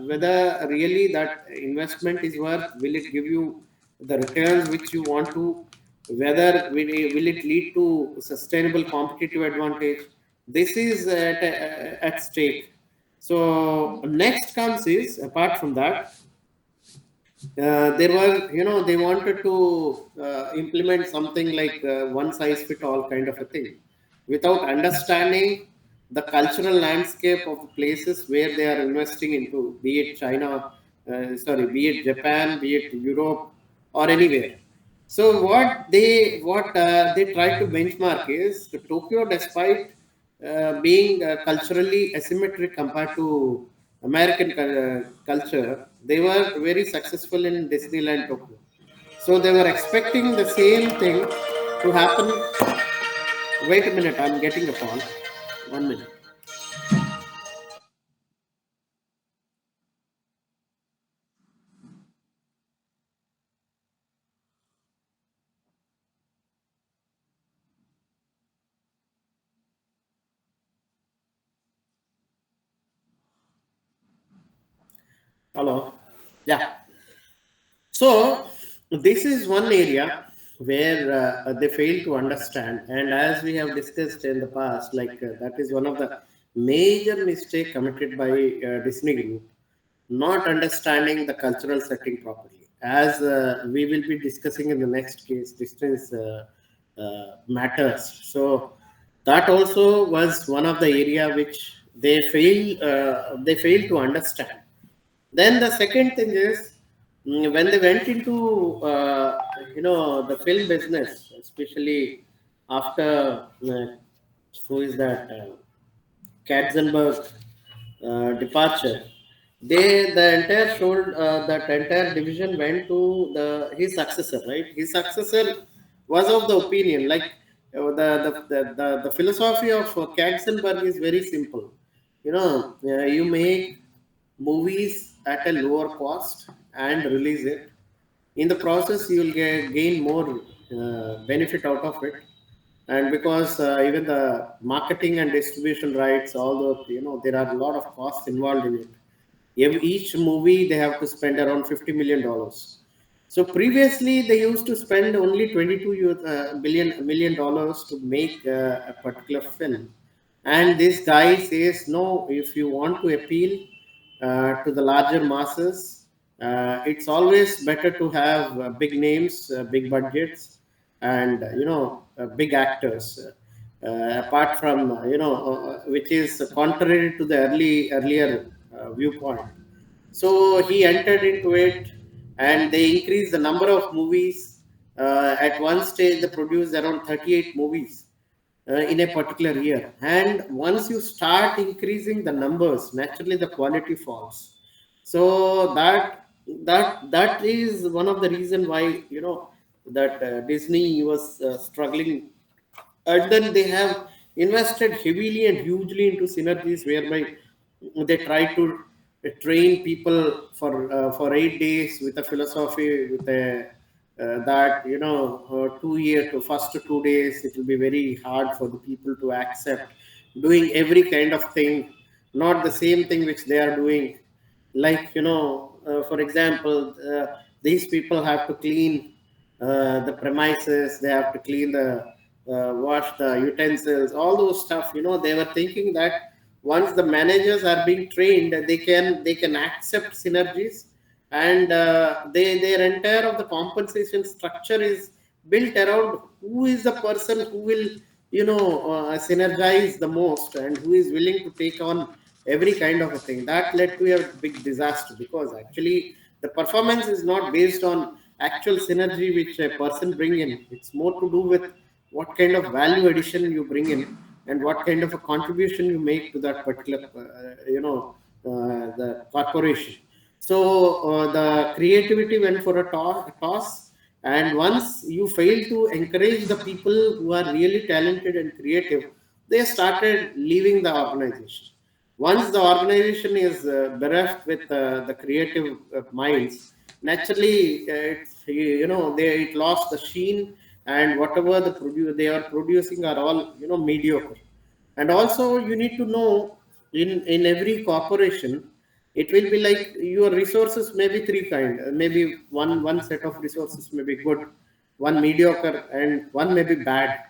really that investment is worth, will it give you the returns which you want to, whether will it lead to sustainable competitive advantage. This is at stake. So next comes is, apart from that, there was, they wanted to implement something like one size fit all kind of a thing, without understanding the cultural landscape of the places where they are investing into, be it China, be it Japan, be it Europe, or anywhere. So what they try to benchmark is Tokyo, despite being culturally asymmetric compared to American culture, they were very successful in Disneyland Tokyo. So they were expecting the same thing to happen. Wait a minute, I'm getting a call. 1 minute. Hello. Yeah. So this is one area where they fail to understand, and as we have discussed in the past, that is one of the major mistake committed by Disney Group, not understanding the cultural setting properly. As we will be discussing in the next case, distance matters. So that also was one of the area which they fail to understand. Then the second thing is, when they went into the film business, especially after who is that Katzenberg departure, the entire showed that entire division went to the his successor, right? His successor was of the opinion, like the philosophy of Katzenberg is very simple. You make movies at a lower cost and release it. In the process, you will gain more benefit out of it. And because even the marketing and distribution rights, although there are a lot of costs involved in it. Each movie they have to spend around $50 million. So previously they used to spend only 22 million dollars to make a particular film, and this guy says no. If you want to appeal to the larger masses, it's always better to have big names, big budgets, and big actors. Apart from which is contrary to the earlier viewpoint. So he entered into it, and they increased the number of movies. At one stage, they produced around 38 movies in a particular year. And once you start increasing the numbers, naturally the quality falls. So that is one of the reason why that Disney was struggling, and then they have invested heavily and hugely into synergies whereby they try to train people for 8 days with a philosophy with a that 2 year to first 2 days it will be very hard for the people to accept doing every kind of thing, not the same thing which they are doing. For example, these people have to clean the premises, they have to clean the wash the utensils, all those stuff. They were thinking that once the managers are being trained, they can accept synergies, and their entire of the compensation structure is built around who is the person who will synergize the most and who is willing to take on every kind of a thing. That led to a big disaster, because actually the performance is not based on actual synergy which a person bring in. It's more to do with what kind of value addition you bring in and what kind of a contribution you make to that particular the corporation. So the creativity went for a toss, and once you fail to encourage the people who are really talented and creative, they started leaving the organization. Once the organization is bereft with the creative minds, naturally it lost the sheen, and whatever they are producing are all mediocre. And also you need to know, in every corporation it will be like your resources may be three kind. Maybe one set of resources may be good, one mediocre, and one may be bad,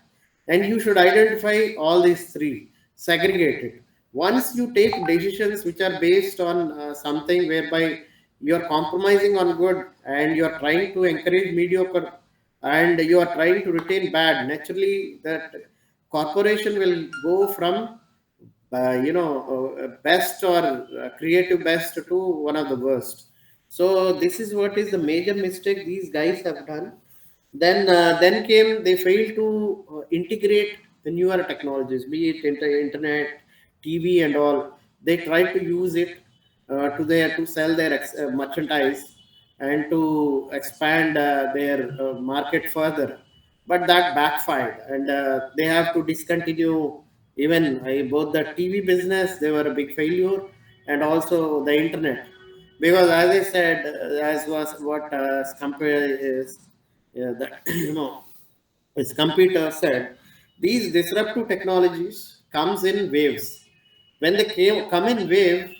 and you should identify all these three, segregate it. Once you take decisions which are based on something whereby you are compromising on good and you are trying to encourage mediocre and you are trying to retain bad, naturally that corporation will go from best or creative best to one of the worst. So this is what is the major mistake these guys have done. Then came, they failed to integrate the newer technologies, be it internet, TV, and all. They tried to use it to sell their merchandise and to expand their market further, but that backfired, and they have to discontinue. Even both the TV business, they were a big failure, and also the internet, because as I said, as was what compare is, yeah, that as computer said, these disruptive technologies comes in waves. When they come in wave,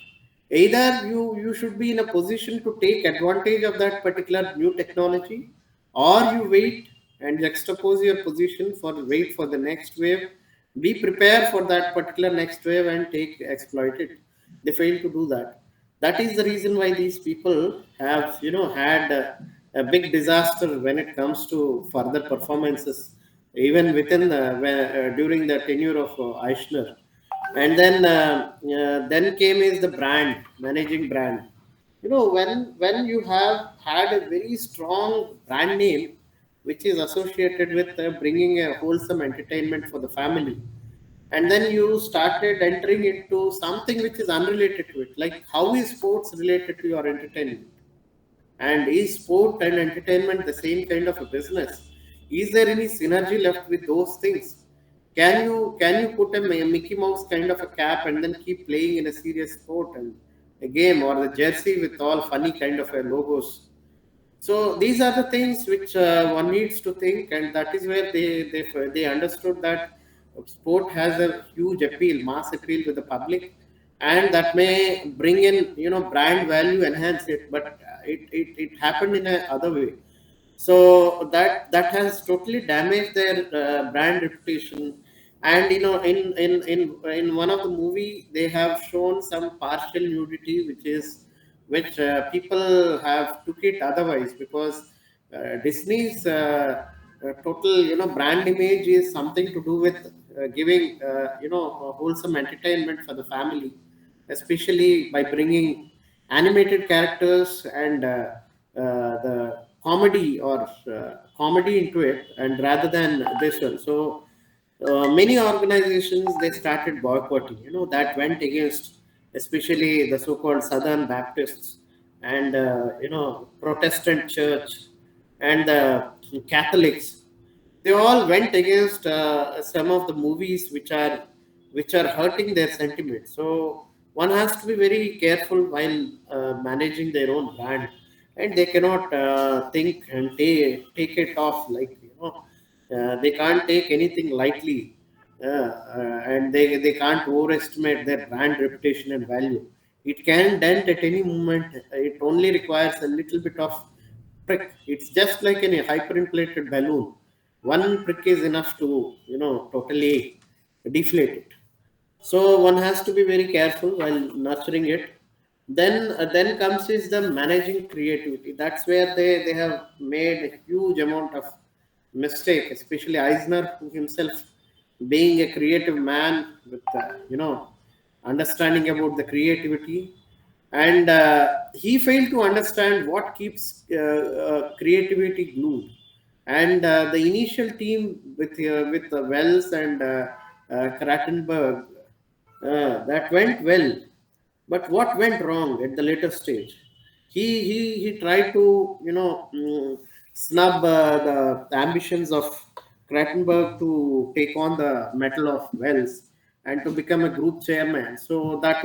either you should be in a position to take advantage of that particular new technology, or you wait and juxtapose your position for wait for the next wave, be prepared for that particular next wave and take exploit it. They fail to do that. That is the reason why these people have had a big disaster when it comes to further performances, even within during the tenure of Eichner. And then came is the brand, managing brand. When you have had a very strong brand name, which is associated with bringing a wholesome entertainment for the family, and then you started entering into something which is unrelated to it, like how is sports related to your entertainment? And is sport and entertainment the same kind of a business? Is there any synergy left with those things? Can you put a Mickey Mouse kind of a cap and then keep playing in a serious sport and a game, or the jersey with all funny kind of a logos? So these are the things which one needs to think, and that is where they understood that sport has a huge appeal, mass appeal with the public, and that may bring in brand value, enhance it, but it happened in a other way. So that has totally damaged their brand reputation. And in one of the movie, they have shown some partial nudity, which people have took it otherwise, because Disney's total brand image is something to do with giving a wholesome entertainment for the family, especially by bringing animated characters and the comedy into it, and rather than this one. So many organizations, they started boycotting, that went against, especially the so-called Southern Baptists, and Protestant church, and the Catholics. They all went against some of the movies which are hurting their sentiments. So one has to be very careful while managing their own brand, and they cannot think and take it off, like they can't take anything lightly, and they can't overestimate their brand reputation and value. It can dent at any moment. It only requires a little bit of prick. It's just like in a hyperinflated balloon. One prick is enough to totally deflate it. So one has to be very careful while nurturing it. Then comes is the managing creativity. That's where they have made a huge amount of mistake, especially Eisner, who himself, being a creative man with understanding about the creativity, and he failed to understand what keeps creativity glued. And the initial team with Wells and Kratenberg, that went well, but what went wrong at the later stage? He tried to snub the ambitions of Kratenberg to take on the medal of Wells and to become a group chairman. So that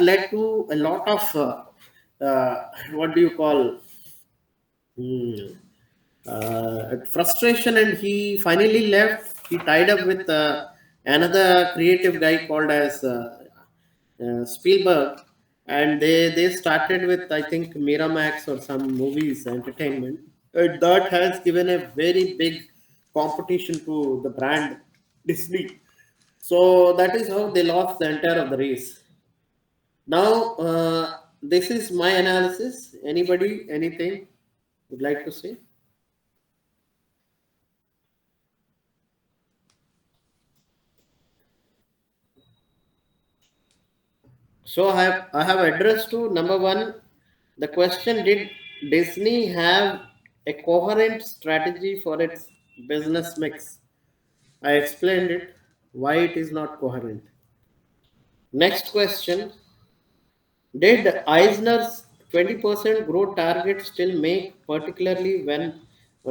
led to a lot of what do you call, hmm, frustration, and he finally left. He tied up with another creative guy called as Spielberg, and they started with, I think, Miramax or some movies entertainment. That has given a very big competition to the brand Disney. So that is how they lost the entire of the race. Now, this is my analysis. Anybody, anything would like to say? So I have addressed to number one the question: did Disney have a coherent strategy for its business mix. I explained it, why it is not coherent. Next question: did Eisner's 20% growth target still make, particularly when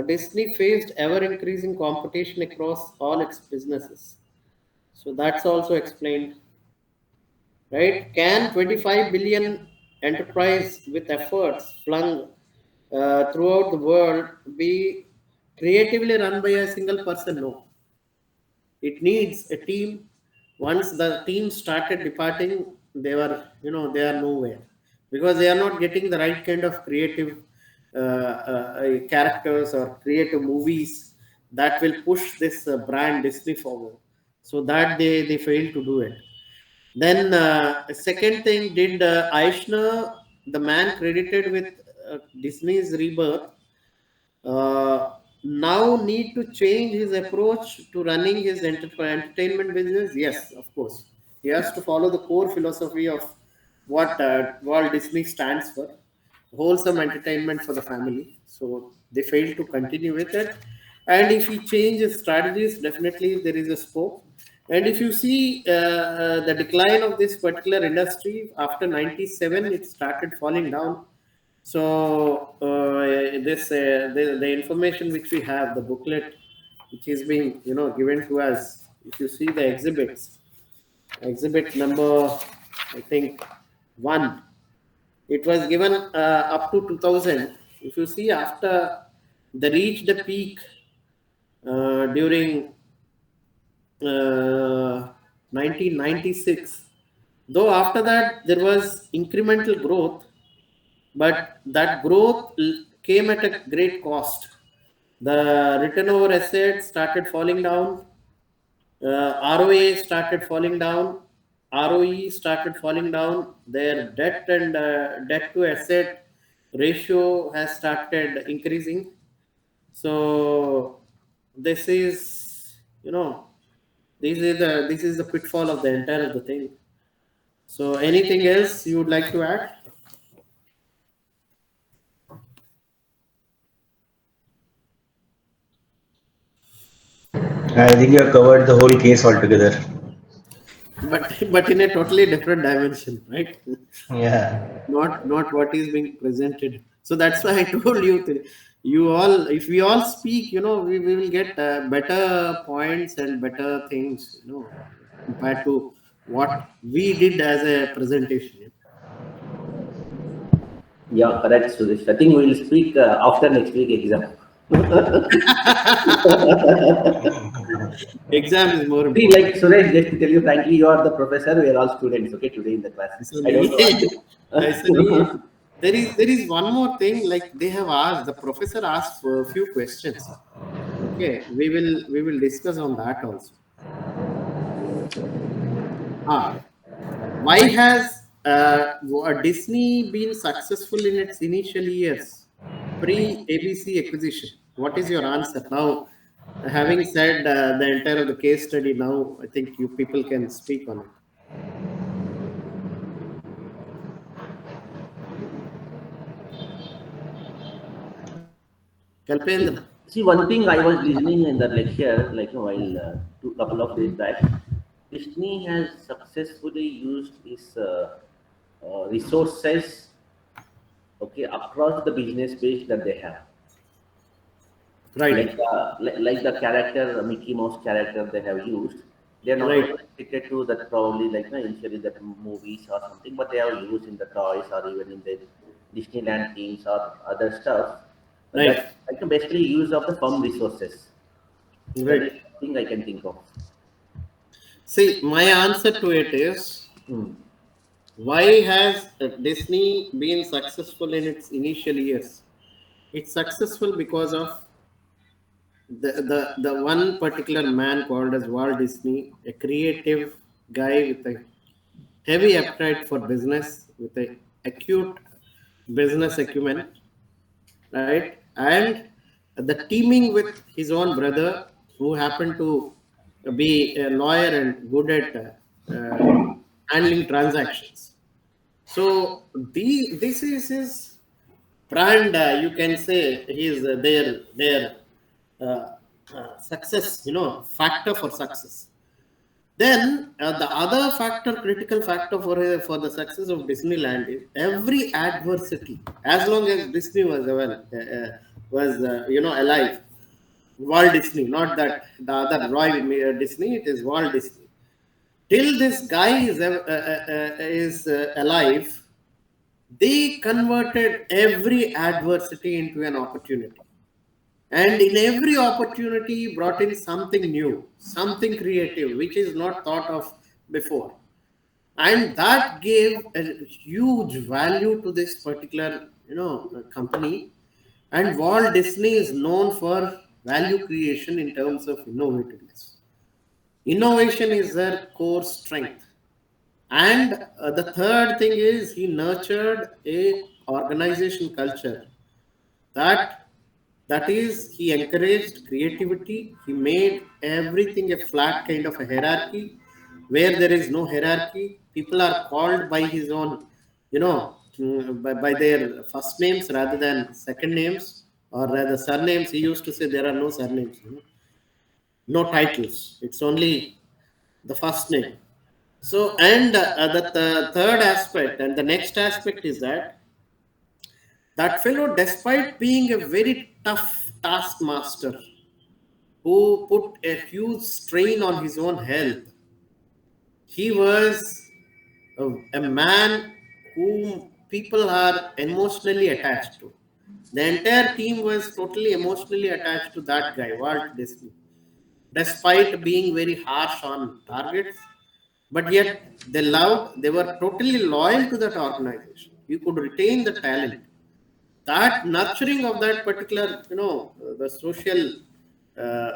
Disney faced ever increasing competition across all its businesses? So that's also explained, right? Can 25 billion enterprise with efforts flung throughout the world be creatively run by a single person? No. It needs a team. Once the team started departing, they were, they are nowhere because they are not getting the right kind of creative characters or creative movies that will push this brand Disney forward. So that they failed to do it. Then second thing, did Eichner, the man credited with Disney's rebirth, uh, now need to change his approach to running his entertainment business? Yes, of course. He has to follow the core philosophy of what Walt Disney stands for: wholesome entertainment for the family. So they failed to continue with it. And if he changes strategies, definitely there is a scope. And if you see the decline of this particular industry after 97, it started falling down. So the information which we have, the booklet which is being given to us, if you see the exhibits, exhibit number, I think, 1, it was given up to 2000. If you see, after they reached the peak during 1996, though after that there was incremental growth, but that growth came at a great cost. The return over assets started falling down, ROA started falling down, ROE started falling down, their debt and debt to asset ratio has started increasing. So this is, this is the pitfall of the entire of the thing. So anything else you would like to add? I think you have covered the whole case altogether. But in a totally different dimension, right? Yeah. Not what is being presented. So that's why I told you, you all, if we all speak, we will get better points and better things, compared to what we did as a presentation. Yeah, correct, Suresh. I think we'll speak after next week exam. Exam is more See, important. like Suresh, just to tell you frankly, you are the professor. We are all students. Okay, today in the class. So I don't I said, know. there is one more thing, like they have asked, the professor asked for a few questions. Okay, we will discuss on that also. Ah, why has Disney been successful in its initial years, pre ABC acquisition? What is your answer now? Having said the entire of the case study, now I think you people can speak on it. Kalpendra. See, one thing I was listening in the lecture, like a while, two couple of days back, Disney has successfully used its resources, okay, across the business base that they have. Right, Like the character Mickey Mouse character they have used, they are not right, only restricted to that, probably like initially the movies or something, but they have used in the toys or even in the Disneyland themes or other stuff. right, That like basically use of the firm resources. That is right. something I can think of. See, my answer to it is, Hmm. why has Disney been successful in its initial years? It's successful because of the one particular man called as Walt Disney, a creative guy with a heavy appetite for business, with a acute business acumen, right? And the teaming with his own brother, who happened to be a lawyer and good at handling transactions. So this is his brand, you can say, is their success, factor for success. Then the other factor, critical factor for the success of Disneyland is every adversity. As long as Disney was alive, Walt Disney, not that the other Roy Disney, it is Walt Disney. Till this guy is alive, they converted every adversity into an opportunity. And in every opportunity, brought in something new, something creative, which is not thought of before. And that gave a huge value to this particular, company. And Walt Disney is known for value creation in terms of innovativeness. Innovation is their core strength. And the third thing is he nurtured a organization culture that is he encouraged creativity. He made everything a flat kind of a hierarchy. Where there is no hierarchy, people are called by his own, by their first names rather than second names, or rather surnames. He used to say there are no surnames, no titles, it's only the first name. So, and the third aspect and the next aspect is that fellow, despite being a very tough taskmaster who put a huge strain on his own health, he was a man whom people are emotionally attached to. The entire team was totally emotionally attached to that guy, Walt Disney, despite being very harsh on targets. But yet they were totally loyal to that organization. You could retain the talent. That nurturing of that particular, the social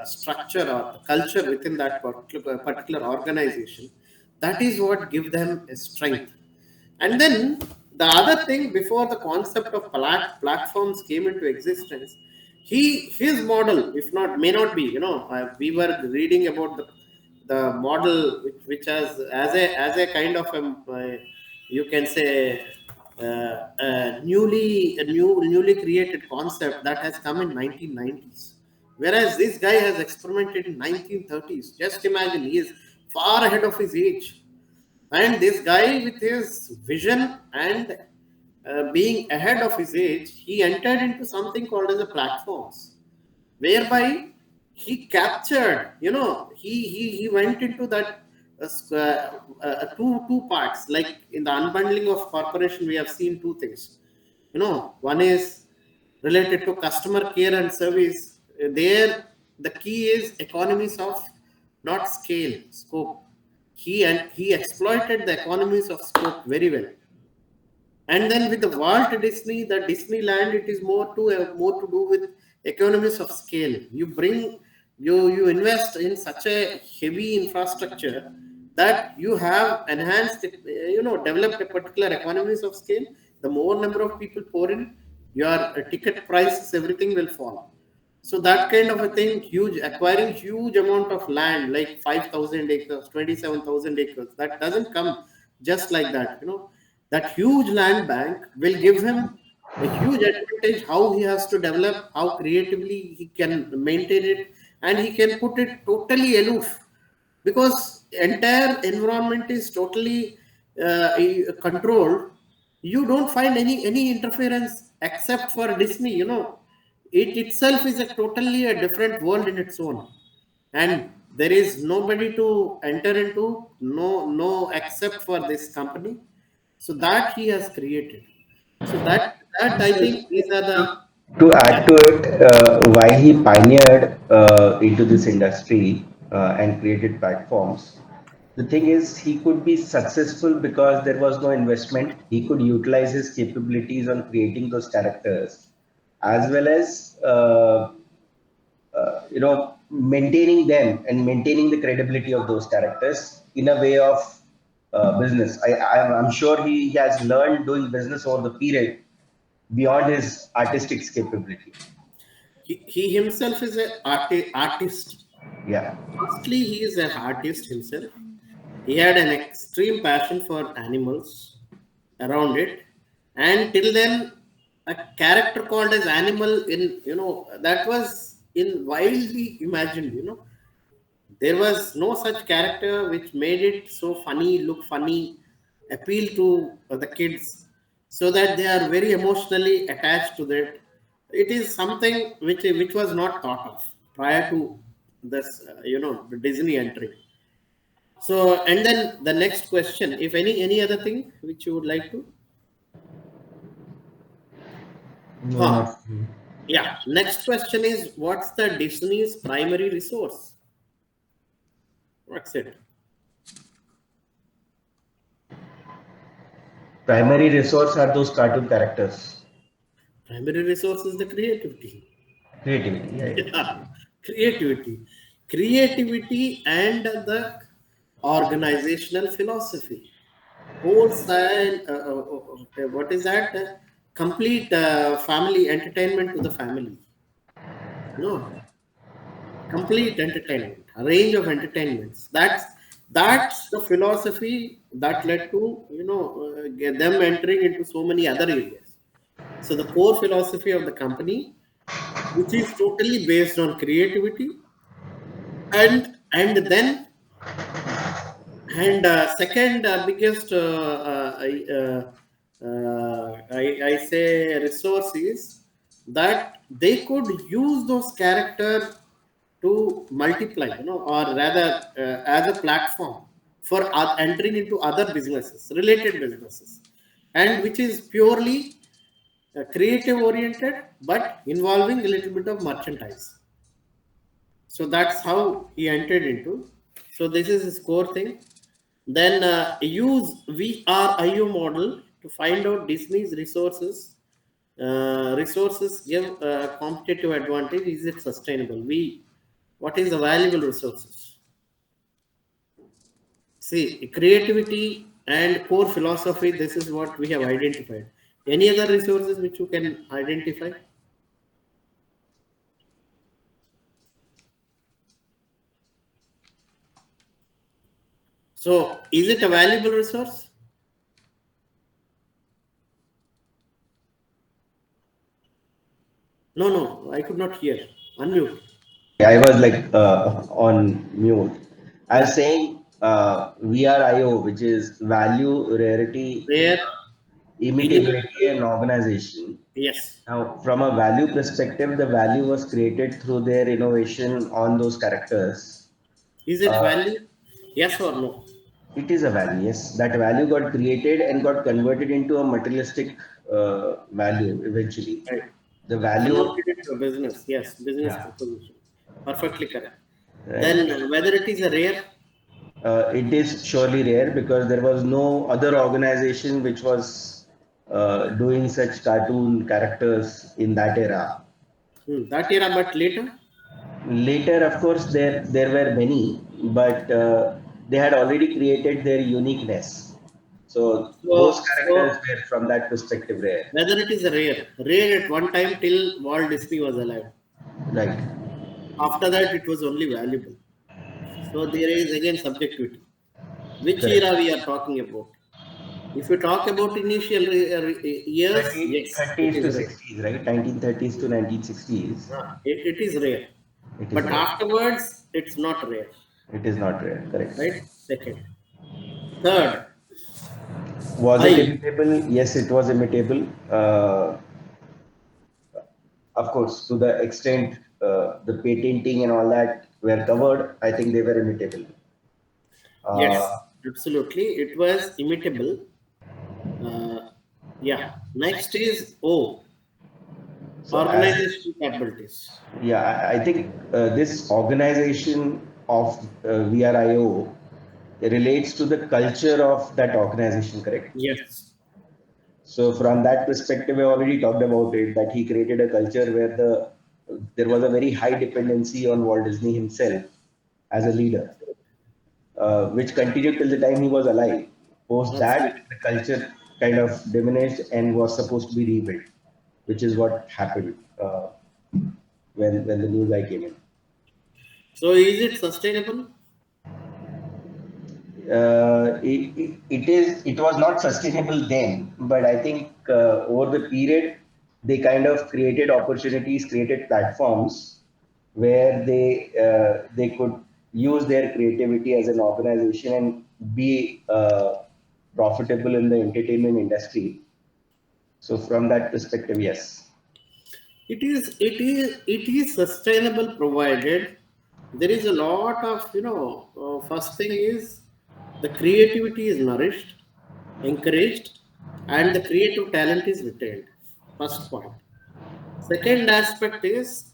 structure or culture within that particular organization, that is what give them a strength. And then the other thing, before the concept of platforms came into existence, his model, if not may not be, we were reading about the model which has as a kind of you can say newly created concept that has come in 1990s, whereas this guy has experimented in 1930s. Just imagine, he is far ahead of his age. And this guy, with his vision and being ahead of his age, he entered into something called as a platforms, whereby he captured, he went into that two parts. Like in the unbundling of corporation, we have seen two things. One is related to customer care and service. There, the key is economies of not scale, scope. He exploited the economies of scope very well. And then with the Walt Disney, the Disneyland, it is more to do with economies of scale. You invest in such a heavy infrastructure that you have enhanced, developed a particular economies of scale. The more number of people pour in, your ticket prices, everything will fall. So that kind of a thing, huge, acquiring huge amount of land, like 5,000 acres, 27,000 acres, that doesn't come just like that. That huge land bank will give him a huge advantage how he has to develop, how creatively he can maintain it, and he can put it totally aloof, because entire environment is totally controlled. You don't find any interference except for Disney. It itself is a totally a different world in its own, and there is nobody to enter into, no except for this company. So that he has created. So that I think these are the To add to it, why he pioneered into this industry and created platforms, the thing is he could be successful because there was no investment. He could utilize his capabilities on creating those characters, as well as maintaining them and maintaining the credibility of those characters in a way of business. I'm sure he has learned doing business over the period beyond his artistic capability. he himself is a artist. Yeah. Mostly he is an artist himself. He had an extreme passion for animals around it, and till then a character called as animal in, that was in wildly imagined, there was no such character which made it so funny, look funny, appeal to the kids, so that they are very emotionally attached to that. It is something which was not thought of prior to this, the Disney entry. So, and then the next question, if any other thing which you would like to, No, huh? not. Yeah. Next question is, what's the Disney's primary resource? What's it? Primary resource are those cartoon characters. Primary resource is the creativity. Creativity, right? Yeah, creativity, creativity, and the organizational philosophy. Wholesale, what is that? Complete family entertainment to the family. No, complete entertainment, a range of entertainments. That's the philosophy that led to, get them entering into so many other areas. So the core philosophy of the company, which is totally based on creativity, and then, and second biggest, I say resource is that they could use those character to multiply, or rather as a platform for entering into other businesses, related businesses, and which is purely creative oriented, but involving a little bit of merchandise. So that's how he entered into. So this is his core thing. Then use VRIO model to find out Disney's resources. Resources give competitive advantage. Is it sustainable? What is the valuable resources? See, creativity and core philosophy. This is what we have identified. Any other resources which you can identify? So, is it a valuable resource? No, no, I could not hear. Unmute. I was like on mute. I Yeah. was saying VRIO, which is value, rarity, Rare, imitability, and organization. yes. Now, from a value perspective, the value was created through their innovation on those characters. Is it Uh, value? Yes or no? it is a value, yes. That value got created and got converted into a materialistic value eventually. Right. The value, Converted into a business. Yes, business yeah, proposition. Perfectly correct. right. Then whether it is a rare, It is surely rare because there was no other organization which was doing such cartoon characters in that era. that era, but later. Later, of course, there were many, but they had already created their uniqueness. So those characters So were, from that perspective, rare. whether it is a rare at one time till Walt Disney was alive. Right. After that, it was only valuable. So there is again subjectivity. Which Correct. era we are talking about? If you talk about initial years, 30, yes, it 30s is to rare. 60s, right? 1930s to 1960s. It is rare. It is But rare. afterwards, it's not rare. It is not rare. Correct. Right? Second. Third, Was it I. imitable? Yes, it was imitable. Of course, to the extent the patenting and all that were covered, I think they were imitable. Yes, Uh, absolutely. It was imitable. Uh, yeah. Next is O, so as organizational capabilities. yeah, I think this organization of VRIO relates to the culture of that organization, correct? Yes. So from that perspective, I already talked about it that he created a culture where there was a very high dependency on Walt Disney himself as a leader, which continued till the time he was alive. Post that, Absolutely. the culture kind of diminished and was supposed to be rebuilt, which is what happened when the new guy came in. So is it sustainable? It was not sustainable then, but I think over the period, they kind of created opportunities, created platforms where they could use their creativity as an organization and be profitable in the entertainment industry. So from that perspective, yes. It is sustainable provided there is a lot of first thing is the creativity is nourished, encouraged, and the creative talent is retained. First point. Second aspect is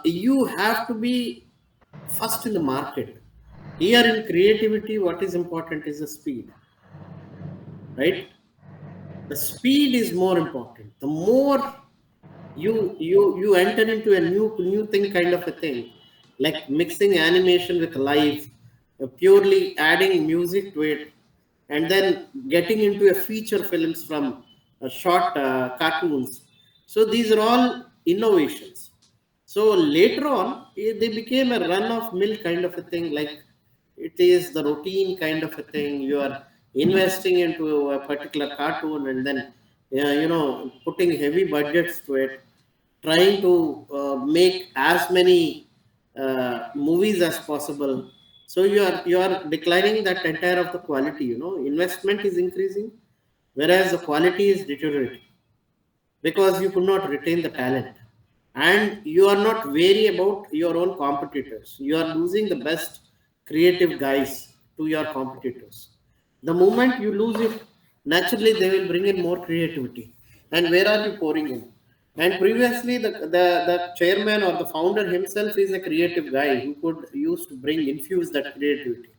you have to be first in the market. Here in creativity, what is important is the speed, right? The speed is more important. The more you enter into a new thing, kind of a thing, like mixing animation with live, purely adding music to it, and then getting into a feature films from short cartoons. So these are all innovations. So later on, they became a run of mill kind of a thing, like it is the routine kind of a thing. You are investing into a particular cartoon and then putting heavy budgets to it, trying to make as many movies as possible. So you are declining that entire of the quality. Investment is increasing, whereas the quality is deteriorating because you could not retain the talent, and you are not wary about your own competitors. You are losing the best creative guys to your competitors. The moment you lose it, naturally they will bring in more creativity. And where are you pouring in? And previously the chairman or the founder himself is a creative guy who could use to bring infuse that creativity.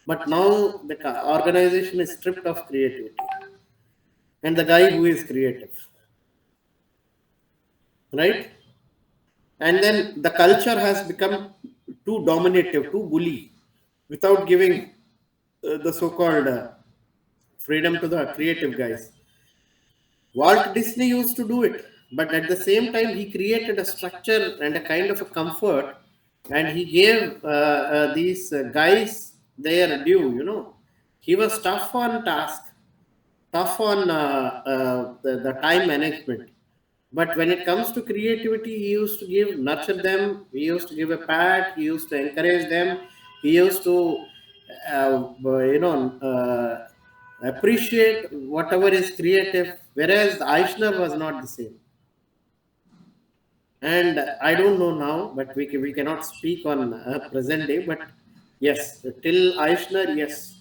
But now the organization is stripped of creativity and the guy who is creative, right? And then the culture has become too dominative, too bully, without giving the so-called freedom to the creative guys. Walt Disney used to do it, but at the same time, he created a structure and a kind of a comfort, and he gave these guys their due. He was tough on task, tough on the time management. But when it comes to creativity, he used to nurture them. He used to give a pat. He used to encourage them. He used to, appreciate whatever is creative. Whereas the Eichner was not the same. And I don't know now, but we cannot speak on present day. But yes, till Eichner, yes,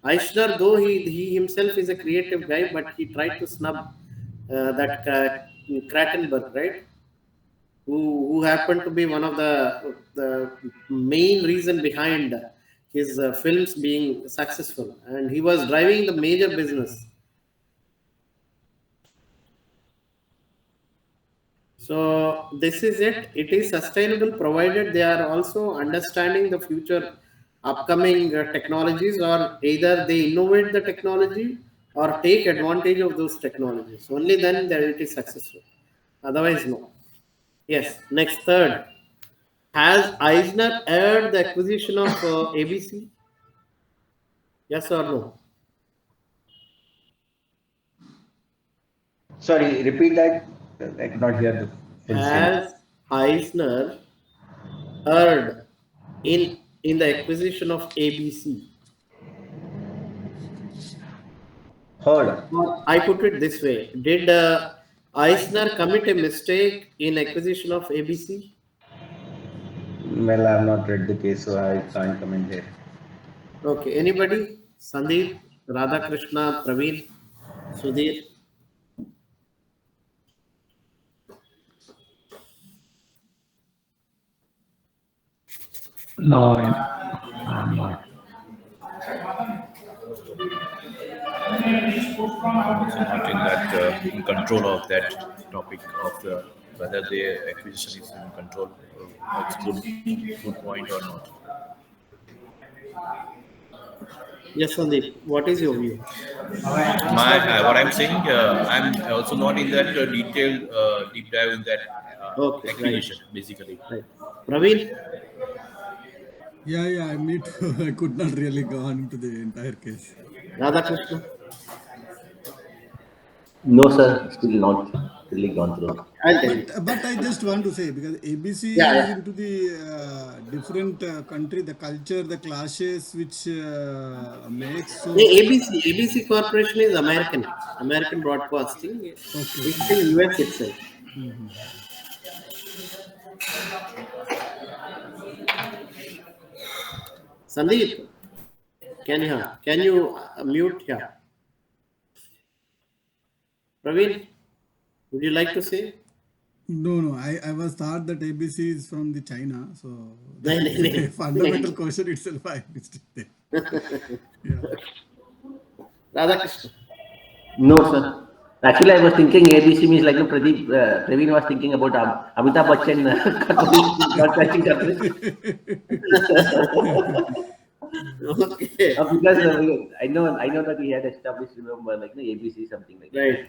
Eichner, though he himself is a creative guy, but he tried to snub that Kratenberg, right? Who happened to be one of the main reason behind his films being successful, and he was driving the major business. So this is it. It is sustainable provided they are also understanding the future upcoming technologies, or either they innovate the technology or take advantage of those technologies. Only then that it is successful. Otherwise, no. Yes. Next, third. Has Eisner aired the acquisition of ABC? Yes or no? Sorry, repeat that. I could not hear the full statement. Has Eisner aired in the acquisition of ABC? Heard. Or I put it this way: did Eisner commit a mistake in acquisition of ABC? Well, I have not read the case, so I can't comment here. Okay. Anybody? Sandeep, Radhakrishna, Praveen, Sudhir. No, I'm not. Also not in that in control of that topic of the whether the acquisition is in control. That's good point or not. Yes, Sandeep. What is your view? My what I'm saying, I'm also not in that detailed deep dive in that Okay. Right. acquisition basically. Right. Praveen. Yeah, me too. I could not really go on into the entire case. Radhakrishna. No, sir, still not really gone through. I'll tell you. But I just want to say, because Yeah, ABC is yeah. into the different country, the culture, the clashes which makes The so. ABC Corporation is American, American Broadcasting. Okay, It's okay. in US itself. Sandeep, can you mute here? Praveen, would you like to say? No, no, I was thought that ABC is from the China, so No, no, that's a fundamental no. question itself. I missed it there. Yeah. Radhakrishna. No, sir. Actually, I was thinking ABC means like no, Pradeep, Praveen was thinking about Amitabh Bachchan broadcasting company. Okay, Because I know that he had established, remember, like no, ABC, something like that. right.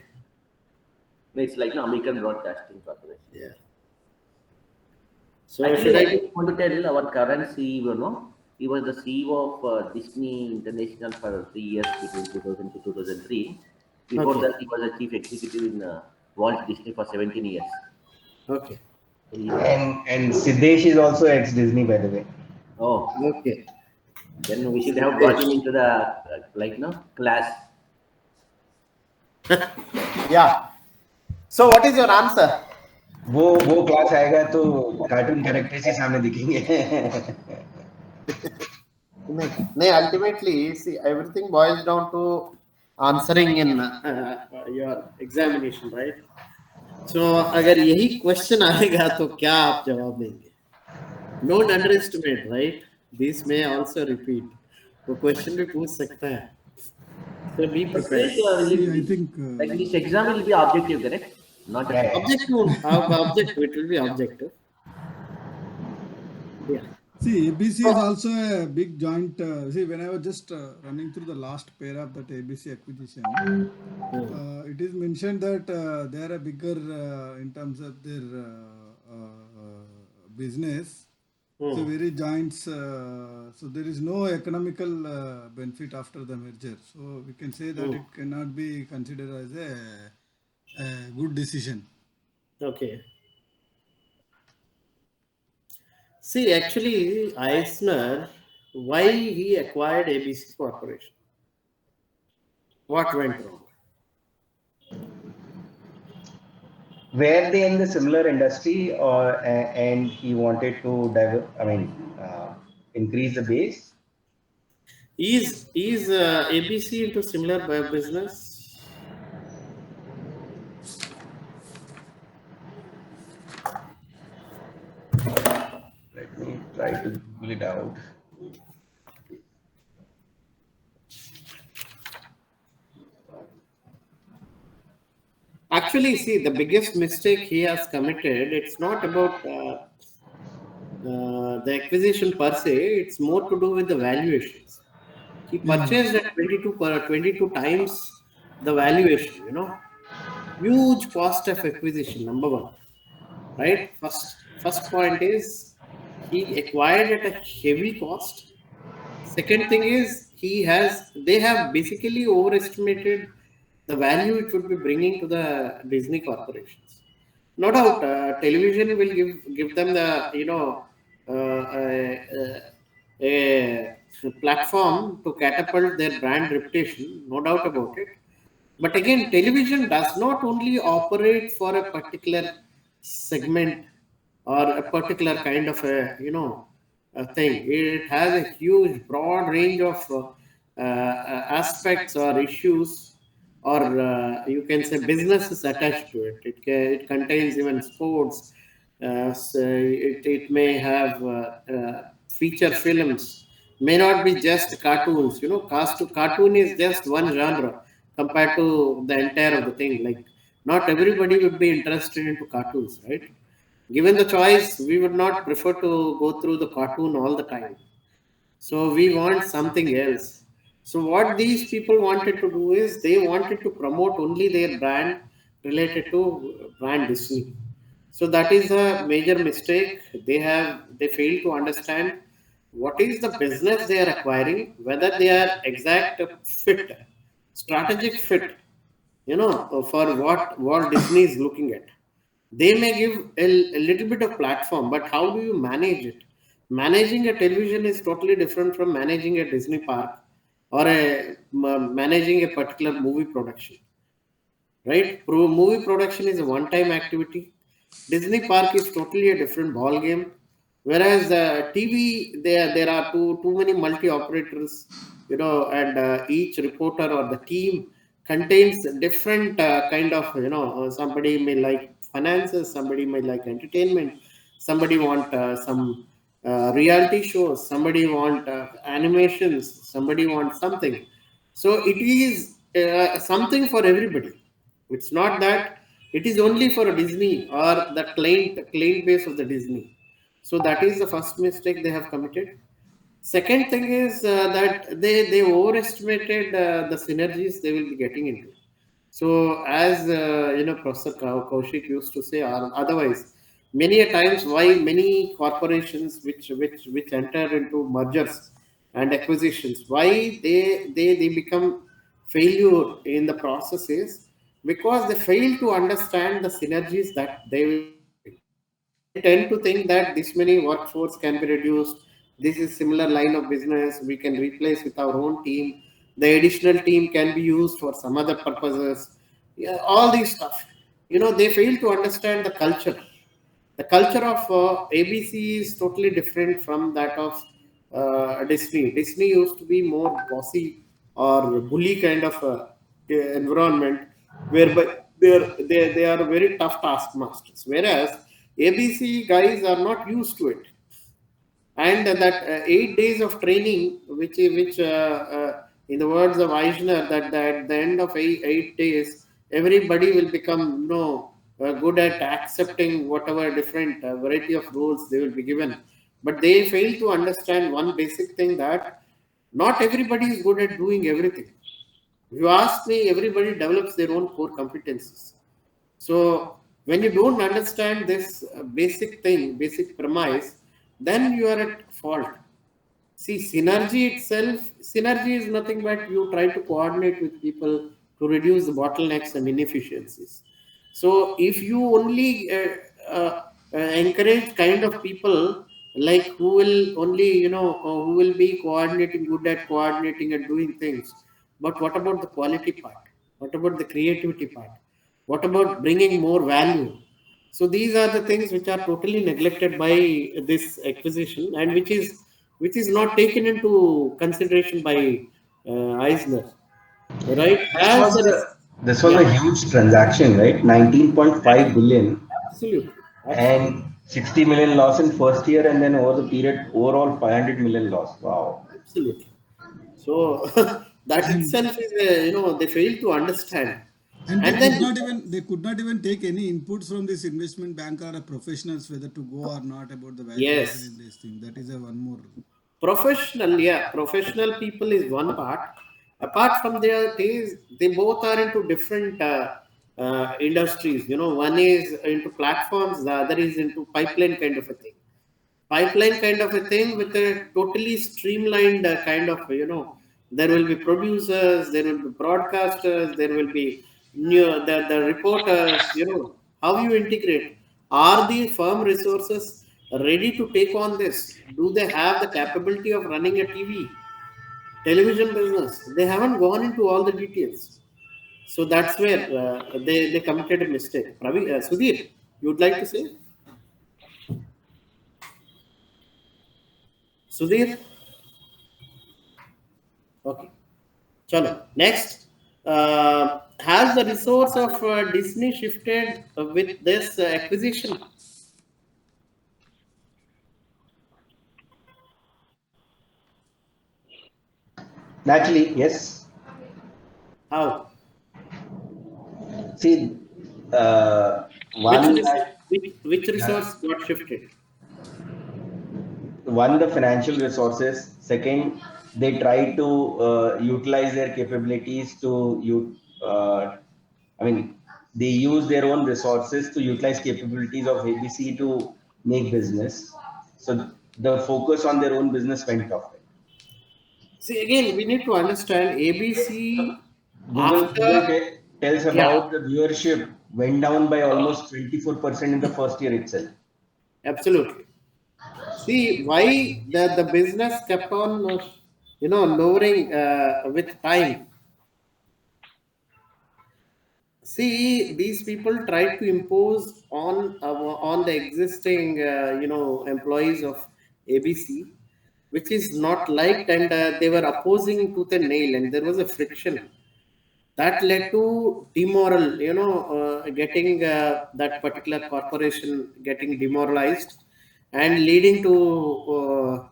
No, it's like no American Broadcasting Corporation. Yeah. So should Actually, I I? just want to tell our current CEO, no, he was the CEO of Disney International for 3 years between 2000 to 2003. Before Okay, that, he was a chief executive in Walt Disney for 17 years. okay, So he was, And Siddesh is also ex Disney, by the way. oh, okay. then we should have got him Siddesh. into the like no class. Yeah. So what is your answer? वो class आएगा तो cartoon characters ही सामने दिखेंगे. No, no, ultimately, see, everything boils down to answering in your examination, right? So अगर यही question आएगा तो क्या आप जवाब देंगे? Don't underestimate, right? This may also repeat. वो क्वेश्चन भी पूछ सकता है. So be But prepared. this, See, I think like this exam will be objective, correct? Not a Yeah. Objective, objective. It will be objective. Yeah. see, ABC is So, also a big joint. See, when I was just running through the last pair of that ABC acquisition, it is mentioned that they are a bigger in terms of their business. So very joints. So there is no economical benefit after the merger. So we can say that it cannot be considered as a good decision. okay. See, actually, Eisner, why he acquired ABC Corporation? What went wrong? Were they in the similar industry, or and he wanted to increase the base? Is ABC into similar business? Let me try to Google it out. Actually, see, the biggest mistake he has committed, it's not about the acquisition per se, it's more to do with the valuations. He purchased at 22 times the valuation, huge cost of acquisition, number one, right? First point is he acquired at a heavy cost. Second thing is they have basically overestimated the value it would be bringing to the Disney corporations. No doubt, television will give them the a platform to catapult their brand reputation. No doubt about it. But again, television does not only operate for a particular segment or a particular kind of a thing. It has a huge, broad range of aspects or issues, or you can say businesses attached to it. It contains even sports. So it may have feature films. May not be just cartoons. Cartoon is just one genre compared to the entire of the thing. Like not everybody would be interested into cartoons, right? Given the choice, we would not prefer to go through the cartoon all the time. So we want something else. So what these people wanted to do is they wanted to promote only their brand related to brand Disney. So that is a major mistake. They fail to understand what is the business they are acquiring, whether they are exact fit, strategic fit for what Walt Disney is looking at. They may give a little bit of platform, but how do you manage it? Managing a television is totally different from managing a Disney park or managing a particular movie production, right? Movie production is a one-time activity. Disney Park is totally a different ball game. Whereas TV, there are too many multi operators, and each reporter or the team contains different kind of, somebody may like finances, somebody may like entertainment, somebody want some reality shows, somebody want animations, somebody want something. So it is something for everybody. It's not that it is only for a Disney or the client base of the Disney. So that is the first mistake they have committed. Second thing is that they overestimated the synergies they will be getting into. So as Professor Kaushik used to say, or otherwise, many a times why many corporations which enter into mergers and acquisitions, why they become failure in the process is because they fail to understand the synergies that they will be getting. They tend to think that this many workforce can be reduced. This is similar line of business. We can replace with our own team. The additional team can be used for some other purposes. Yeah, all these stuff. They fail to understand the culture. The culture of ABC is totally different from that of Disney. Disney used to be more bossy or bully kind of environment, whereby they are very tough taskmasters. Whereas ABC guys are not used to it, and that 8 days of training, which in the words of Eisner, that at the end of 8 days, everybody will become good at accepting whatever different variety of rules they will be given. But they fail to understand one basic thing, that not everybody is good at doing everything. If you ask me, everybody develops their own core competencies. So when you don't understand this basic thing, basic premise, then you are at fault. See, synergy is nothing but you try to coordinate with people to reduce the bottlenecks and inefficiencies. So, if you only encourage kind of people like who will only, who will be coordinating, good at coordinating and doing things, but what about the quality part? What about the creativity part? What about bringing more value? So these are the things which are totally neglected by this acquisition, and which is not taken into consideration by Eisner, right? This As was the a this was yeah, a huge transaction, right? 19.5 billion absolutely, absolutely, and 60 million loss in first year, and then over the period, overall 500 million loss. Wow. absolutely. So that And itself is they fail to understand, and and then they could not even take any inputs from this investment banker or professionals whether to go or not about the valuation yes, in this thing. That is a one more. professional people is one part. Apart from their things, they both are into different industries. One is into platforms, the other is into pipeline kind of a thing. Pipeline kind of a thing with a totally streamlined kind of, there will be producers, there will be broadcasters, there will be the reporters. How you integrate? Are the firm resources ready to take on this? Do they have the capability of running a television business? They haven't gone into all the details. So that's where they committed a mistake. Sudhir, you would like to say? Sudhir? Okay. Chalo. Next, has the resource of Disney shifted with this acquisition? Naturally, yes. How? See, Which one, which yeah, resource got shifted? one, the financial resources. Second, they try to utilize their capabilities to I mean, they use their own resources to utilize capabilities of ABC to make business. So the focus on their own business went off. See, again, we need to understand ABC Google after Pay. tells Yeah, about the viewership went down by almost 24% in the first year itself. absolutely. See why the business kept on, lowering with time. See, these people tried to impose on the existing, employees of ABC, which is not liked, and they were opposing tooth and nail, and there was a friction that led to demoral, getting that particular corporation getting demoralized, and leading to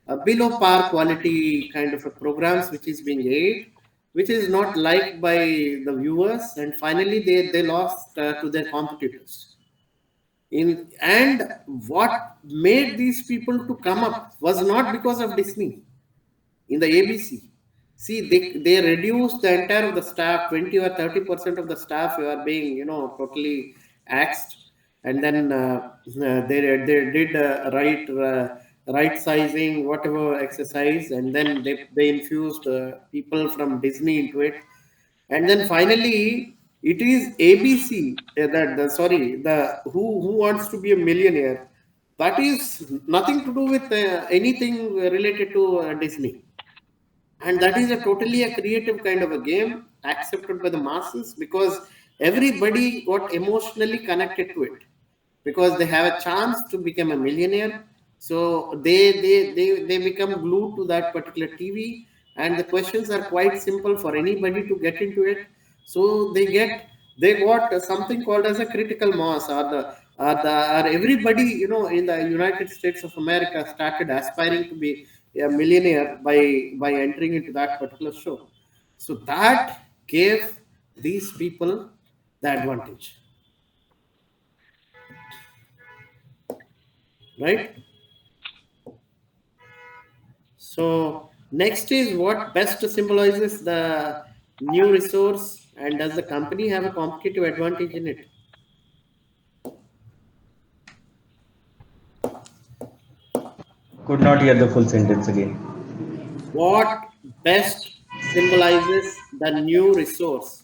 a below par quality kind of a programs which is being aired, which is not liked by the viewers, and finally they lost to their competitors. And what made these people to come up was not because of Disney in the ABC. See, they reduced the entire of the staff, 20 or 30% of the staff are being, totally axed. And then they did right sizing, whatever exercise, and then they infused people from Disney into it. And then finally, it is ABC that the sorry the who wants to be a millionaire. That is nothing to do with anything related to Disney, and that is a totally a creative kind of a game accepted by the masses, because everybody got emotionally connected to it, because they have a chance to become a millionaire. So they become glued to that particular TV, and the questions are quite simple for anybody to get into it. So they got something called as a critical mass, or everybody, in the United States of America started aspiring to be a millionaire by entering into that particular show. So that gave these people the advantage, right? So next is what best symbolizes the new resource, and does the company have a competitive advantage in it? Could not hear the full sentence again. What best symbolizes the new resource?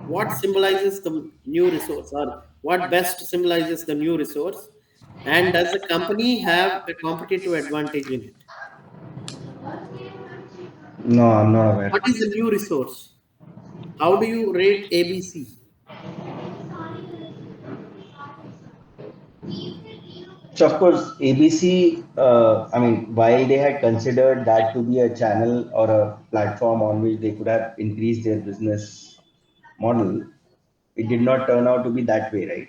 What symbolizes the new resource, or what best symbolizes the new resource? And does the company have a competitive advantage in it? No, I'm not aware. What is the new resource? How do you rate ABC? So of course, ABC, I mean, while they had considered that to be a channel or a platform on which they could have increased their business model, it did not turn out to be that way, right?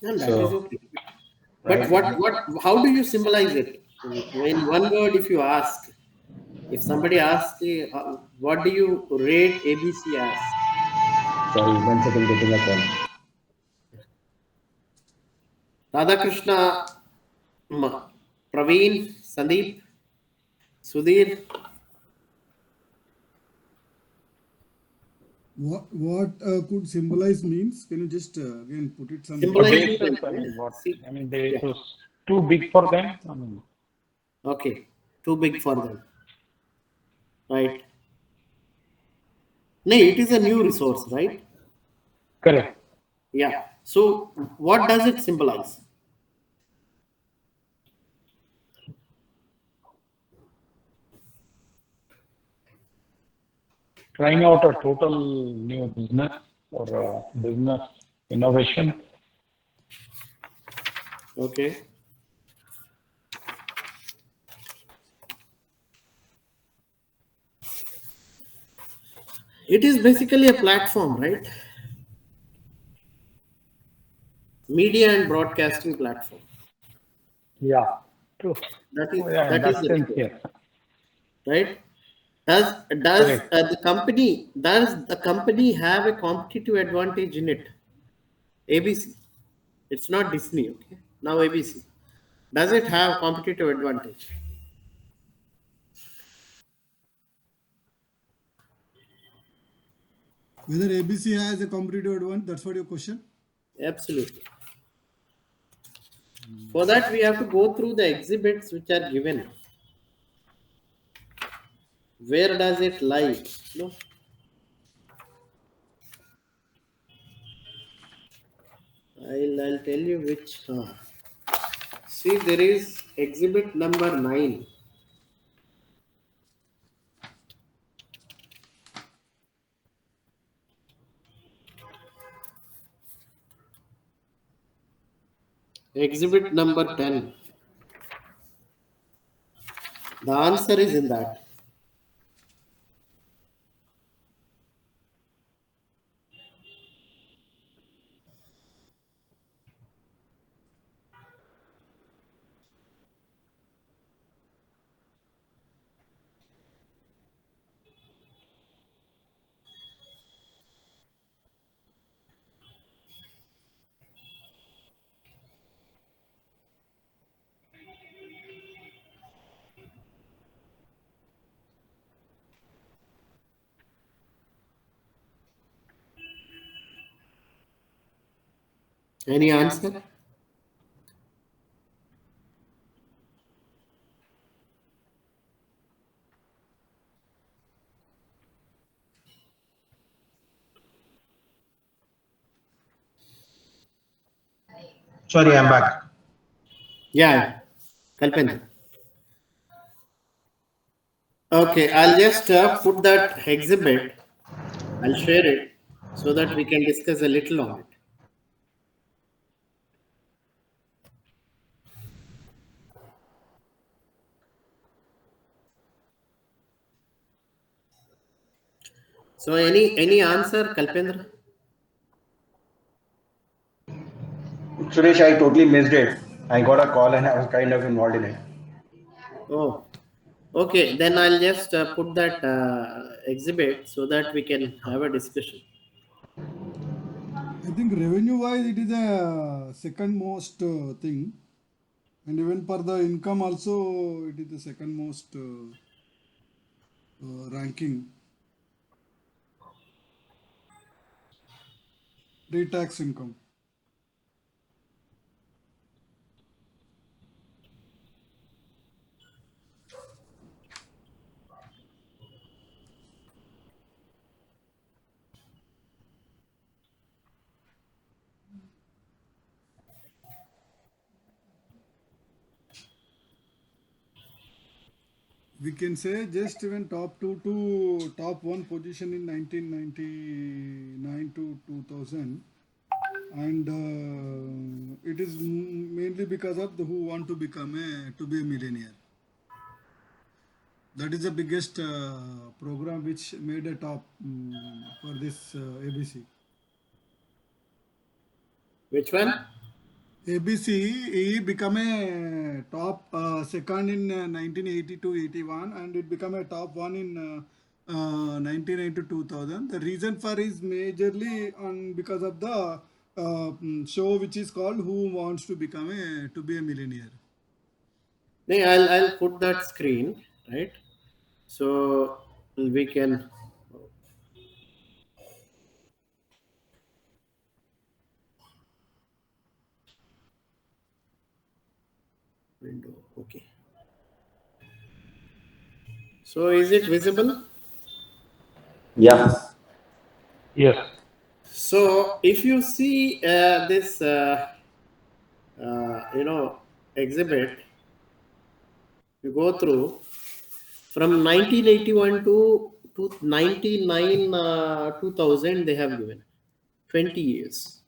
And that is So, okay. But right? how do you symbolize it? In one word, if you ask, if somebody asks you, what do you rate ABC as? Sorry, 1 second, getting a call. Radhakrishna, Praveen, Sandeep, Sudhir. What could symbolize means? Can you just again put it some? For Symbolize their means, sake, I mean, what? see, I mean, they, yeah, it was too big for them. I mean, okay, too big for them, right? No, it is a new resource, right? correct. Yeah. So, what does it symbolize? Trying out a total new business or business innovation. Okay. It is basically a platform, right? Media and broadcasting platform. Yeah, true. That Oh, is yeah, in that is that the sense, resource, yes. right? Does Correct. the company have a competitive advantage in it? ABC. It's not Disney, okay? Now ABC. Does it have competitive advantage? Whether ABC has a competitive advantage? That's what your question. Absolutely. For that, we have to go through the exhibits which are given. Where does it lie? No. I'll tell you which. See, there is exhibit number 9. Exhibit number 10. The answer is in that. Any answer? Sorry, I'm back. Yeah, Kalpendra. Okay, I'll just put that exhibit. I'll share it so that we can discuss a little on it. So any answer, Kalpendra? Suresh, I totally missed it. I got a call and I was kind of involved in it. Oh, okay. Then I'll just put that exhibit so that we can have a discussion. I think revenue wise it is a second most thing, and even for the income also it is the second most ranking. Pre-tax income. We can say just even top two to top one position in 1999 to 2000, and it is mainly because of the who want to become to be a millionaire. That is the biggest program which made a top for this ABC. Which one? ABC, he become a top second in 1980 to 81, and it become a top one in 1980 to 2000. The reason for is majorly on because of the show which is called Who Wants to Become a to be a Millionaire. No, I'll put that screen, right? So we can. Window. Okay. So is it visible? Yeah. Yes. So if you see this, exhibit, you go through from 1981 to 99 2000. They have given 20 years.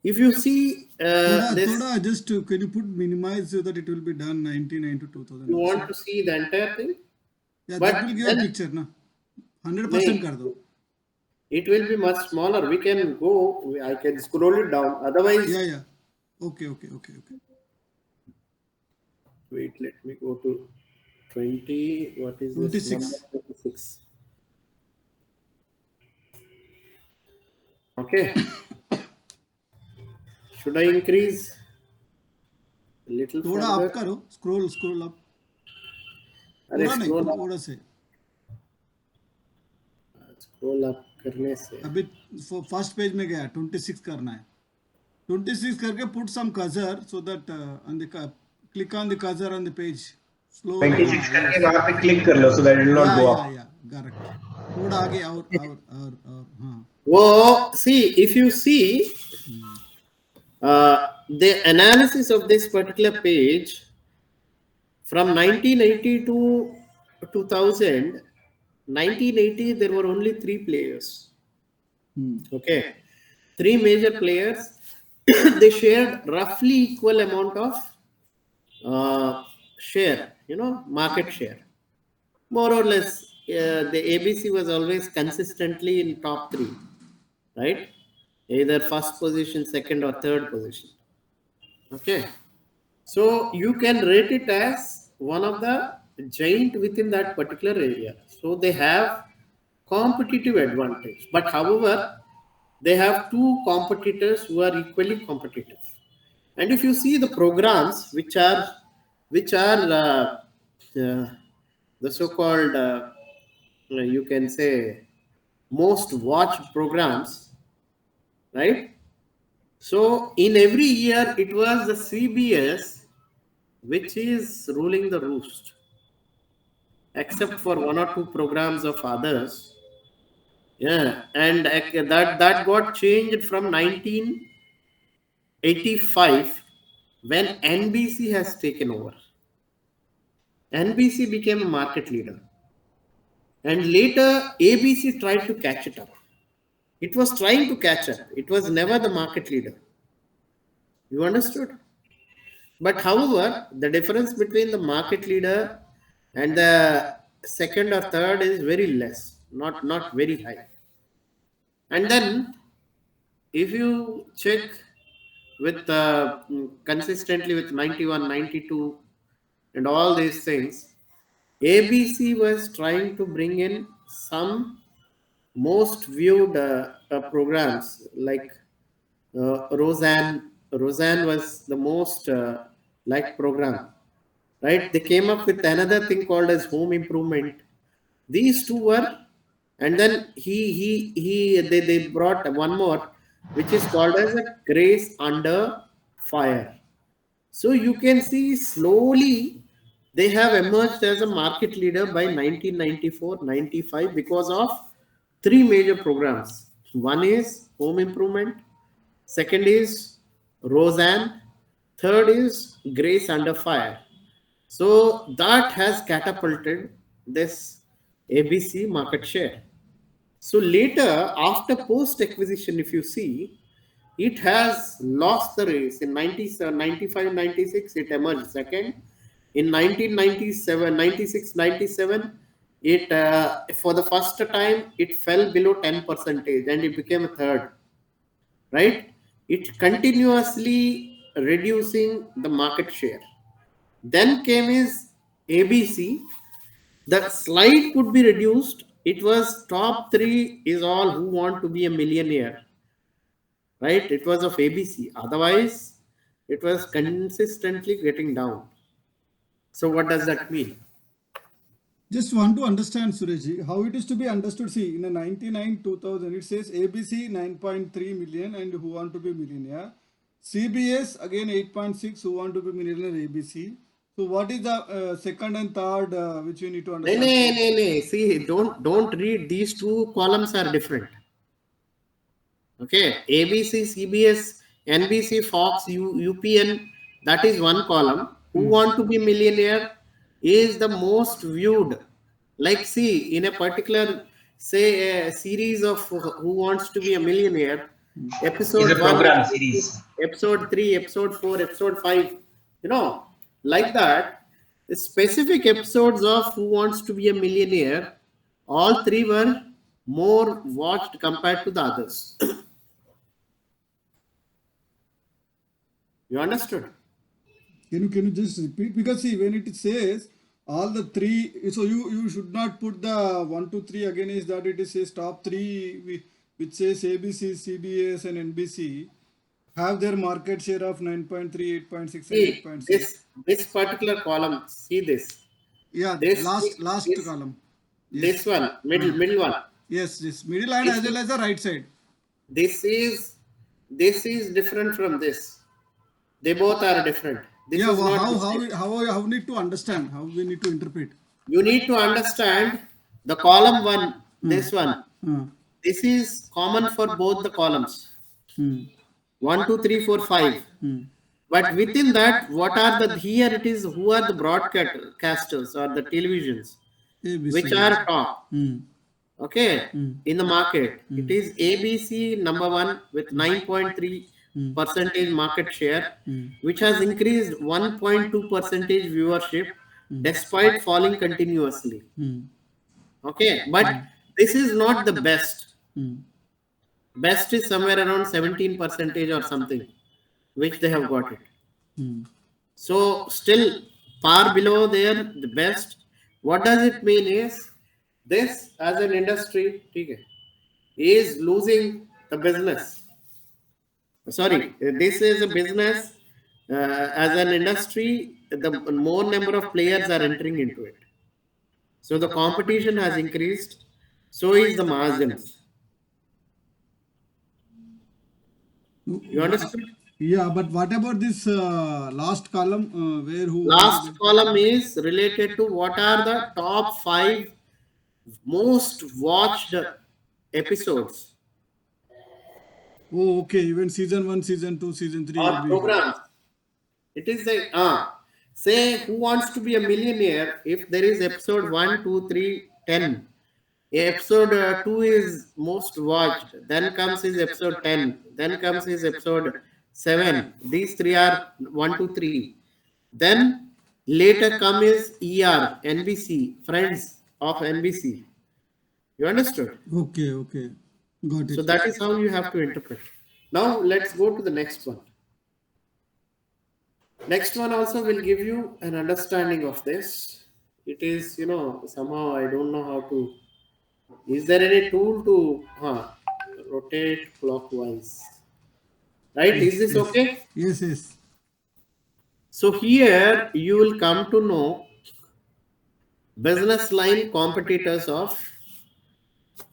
If you see this, Thoda, just can you put minimize so that it will be done 99 to 2000 you also? want to see the entire thing, Yeah, but that will give a then picture, na? 100% kar do. it will be much smaller. We can go. I can scroll it down. Otherwise, Yeah. Okay. wait. Let me go to 20. What is this 26. number? 26. Okay. Should I increase a little थोड़ा further? up करो, scroll up. अरे पूरा नहीं, scroll up. थोड़ा से. Scroll up करने से. अभी फर्स्ट पेज में गया, 26 करना है. 26 करके put some cursor so that on the click on the cursor on the page. Slowly. 26 करके वहां पे click कर लो so that it will not go up. Yeah, correct. थोड़ा आगे और हाँ. Whoa, see, if you see, The analysis of this particular page from 1980 to 2000, 1980 there were only three players. Okay, three major players. They shared roughly equal amount of share, market share. More or less, the ABC was always consistently in top three, right? Either first position, second, or third position. Okay, so you can rate it as one of the giant within that particular area. So they have competitive advantage. But however, they have two competitors who are equally competitive. And if you see the programs which are the so-called you can say most watched programs, right? So in every year it was the CBS which is ruling the roost, except for one or two programs of others. Yeah, and that got changed from 1985 when NBC has taken over. NBC became a market leader, and later ABC tried to catch it up. It was trying to catch up. It was never the market leader. You understood? But however, the difference between the market leader and the second or third is very less, not very high. And then if you check with consistently with 91, 92, and all these things, ABC was trying to bring in some most viewed programs like Roseanne was the most liked program, right? They came up with another thing called as Home Improvement. These two were, and then they brought one more, which is called as a Grace Under Fire. So you can see slowly they have emerged as a market leader by 1994-95 because of three major programs. One is Home Improvement, second is Roseanne, third is Grace Under Fire. So that has catapulted this ABC market share. So later, after post acquisition, if you see, it has lost the race. In 95, 96, it emerged second. In 1997, 96, 97, it for the first time it fell below 10% and it became a third, right? It continuously reducing the market share. Then came is ABC. The slide could be reduced. It was top three is all who want to be a millionaire, right? It was of ABC. Otherwise, it was consistently getting down. So what does that mean? Just want to understand, Sureshji, how it is to be understood. See, in a 99 2000, it says ABC 9.3 million and who want to be millionaire. CBS again 8.6 who want to be millionaire ABC. So what is the second and third which you need to Nee, understand? nee, nee, nee. See, don't read. These two columns are different. Okay, ABC, CBS, NBC, Fox, UPN. That is one column. Who want to be millionaire is the most viewed. Like, see, in a particular, say, a series of Who Wants to Be a Millionaire, Is a episode 1, program episode 2, series. episode 3, episode 4, episode 5, like that. The specific episodes of Who Wants to Be a Millionaire, all three were more watched compared to the others. You understood? Can you just repeat? Because see, when it says all the three, so you should not put the 1 2 3 again. Is that it says top three, which says ABC, CBS, and NBC have their market share of 9.3, 8.6, and See 8.6. this particular column. See this. Yeah, This last this column. this Yes. one, middle one. Yes, this middle and This as well as the right side. this is this is different from this. They both are different. This Yeah, is well, not how the how same. how we need to understand, how we need to interpret. You need to understand the column one, Hmm. this one. Hmm. This is common for both the columns. Hmm. 1, 2, 3, 4, 5. But within that, what are the here it is who are the broadcasters or the televisions which ABC. are top? Okay, in the market, it is ABC number one with 9.3 percentage market share, which has increased 1.2 percentage viewership despite falling continuously. Okay, but this is not the best. Best is somewhere around 17 percentage or something, which they have got it. So still far below there the best. What does it mean is this as an industry okay, is losing the business. Sorry, this is a business as an industry. The more number of players are entering into it. So the competition has increased. So is the margins. You understood? Yeah, but what about this last column where who Last column is related to what are the top 5 most watched episodes Oh, okay. Even season 1, season 2, season 3 or will be. programs. It is a say who wants to be a millionaire if there is episode 1, 2, 3, 10. Episode 2 is most watched. Then comes his episode 10. Then comes his episode 7. These three are 1, 2, 3. Then later come is NBC, Friends of NBC. You understood? Okay, okay. Got it. So that is how you have to interpret. Now let's go to the next one. Next one also will give you an understanding of this. It is, somehow I don't know how to. Is there any tool to rotate clockwise? Right? Is this okay? Yes, yes. So here you will come to know business line competitors of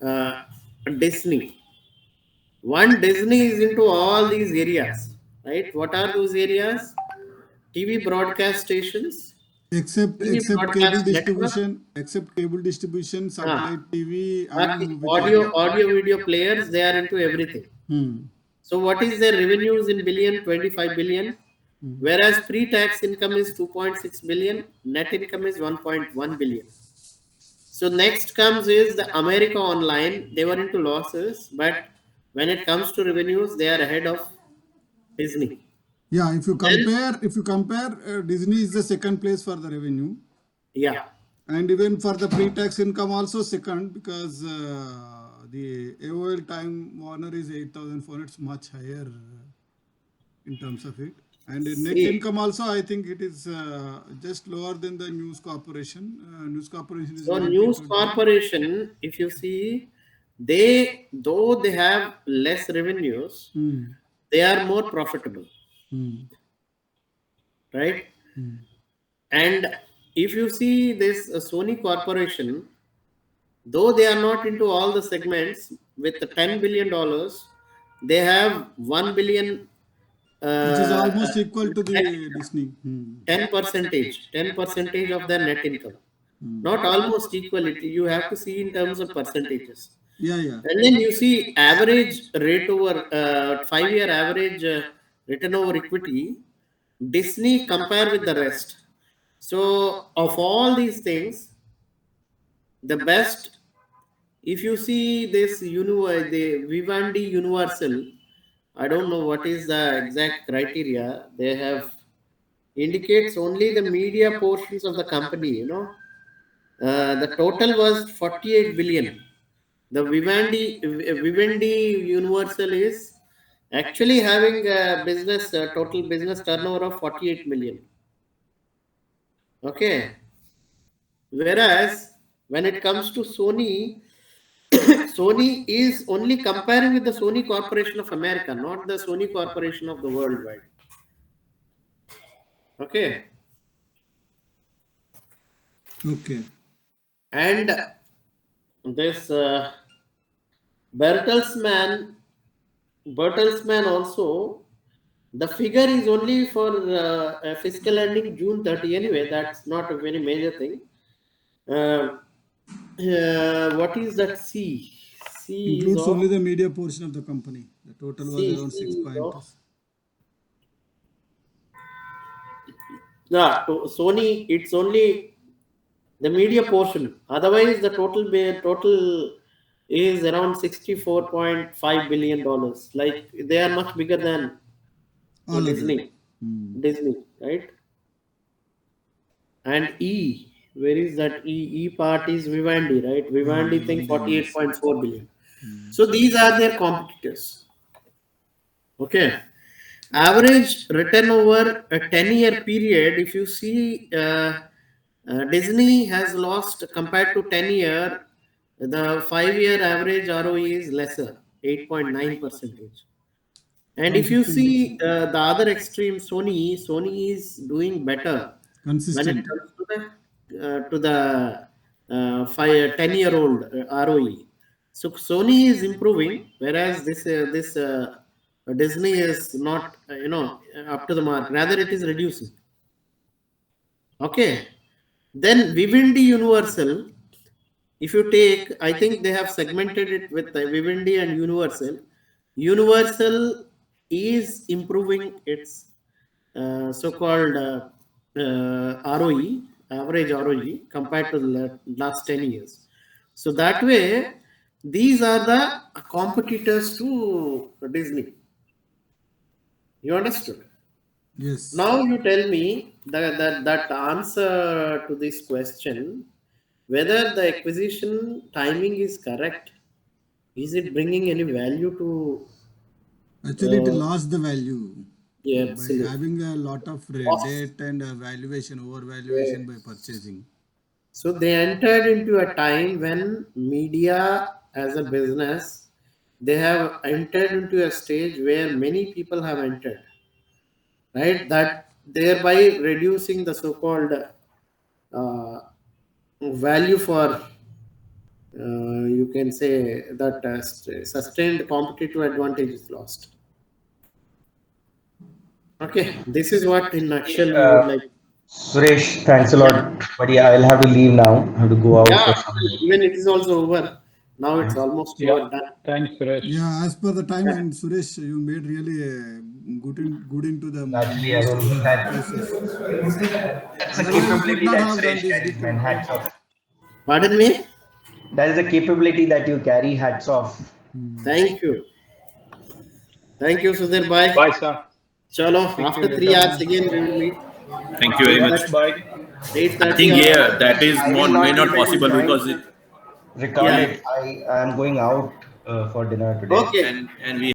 Desny. One, Desny is into all these areas, right? What are those areas? TV broadcast stations, Except TV except cable broadcast network, distribution, satellite TV and movie theater. audio video players. They are into everything. So what is their revenues in billion? 25 billion. Whereas pre-tax income is 2.6 billion, net income is 1.1 billion. So next comes is the America Online. They were into losses, but when it comes to revenues, they are ahead of Disney. Yeah, if you compare, Disney is the second place for the revenue. Yeah. And even for the pre-tax income also second, because the AOL Time Warner is 8,400. It's much higher in terms of it. And the net income also, I think it is just lower than the News Corporation. News Corporation is So News Corporation, if you see, though they have less revenues, they are more profitable. Right? And if you see this Sony Corporation, though they are not into all the segments, with the $10 billion, they have 1 billion. Which is almost equal to the Disney. 10% of their net income. Not almost equality. You have to see in terms of percentages. Yeah. And then you see average rate over 5-year average return over equity. Disney compare with the rest. So of all these things, the best, if you see this the Vivendi Universal, I don't know what is the exact criteria. They have indicates only the media portions of the company, the total was 48 billion. The Vivendi Universal is actually having a business total business turnover of 48 million. Okay. Whereas when it comes to Sony, Sony is only comparing with the Sony Corporation of America, not the Sony Corporation of the worldwide. Okay. Okay. And this Bertelsmann also, the figure is only for fiscal ending June 30 anyway. That's not a very major thing. What is that C C is Includes of only the media portion of the company. The total was around C 6 is of pointers. yeah. Sony, it's only the media portion. Otherwise, the total is around $64.5 billion. Like they are much bigger than All other. Disney. Disney, right? And E, where is that E? E part is Vivendi, right? Vivendi thing Vivendi News. 48.4 billion. So these are their competitors. Okay. Average return over a 10-year period, if you see, Disney has lost compared to 10-year, the 5-year average ROE is lesser, 8.9 percentage. And Around if you 15%. see the other extreme, Sony is doing better when it Consistent. comes to the 10-year-old ROE. So Sony is improving, whereas this Disney is not up to the mark. Rather, it is reducing. Okay. Then Vivendi Universal. If you take, I think they have segmented it with Vivendi and Universal. Universal is improving its so-called ROE, average ROE, compared to the last 10 years. So that way, these are the competitors to Disney. You understood? Yes. Now you tell me that answer to this question, whether the acquisition timing is correct. Is it bringing any value to Actually, it lost the value yeah, by absolute having a lot of red cost? debt and valuation, overvaluation by Yes. purchasing. So they entered into a time when media as a business, they have entered into a stage where many people have entered, right? That thereby reducing the so-called value for you can say that sustained competitive advantage is lost. Okay, this is what in nutshell we would like. Suresh, thanks a Yeah, lot, buddy. I'll have to leave now. I have to go out yeah. for some. Even it is also over. Now it's almost Yeah. over done. Thanks, Suresh. Yeah, as per the time, Yeah. and Suresh, you made really good into the Actually, I most mean, cases. that's a Otherwise, we could capability not that have done Suresh this carries, man. detail. Hats off. Pardon me. That is a capability that you carry. Hats off. Thank you. Thank you, Sudhir. Bye. Bye, sir. Chalo. Speak to After you later. 3 hours again we will meet. Thank you very much. Bye. Eight I thirty think or yeah, that is I more will may not be not able to possible join, because it record yeah. it. I am going out for dinner today. Okay. and we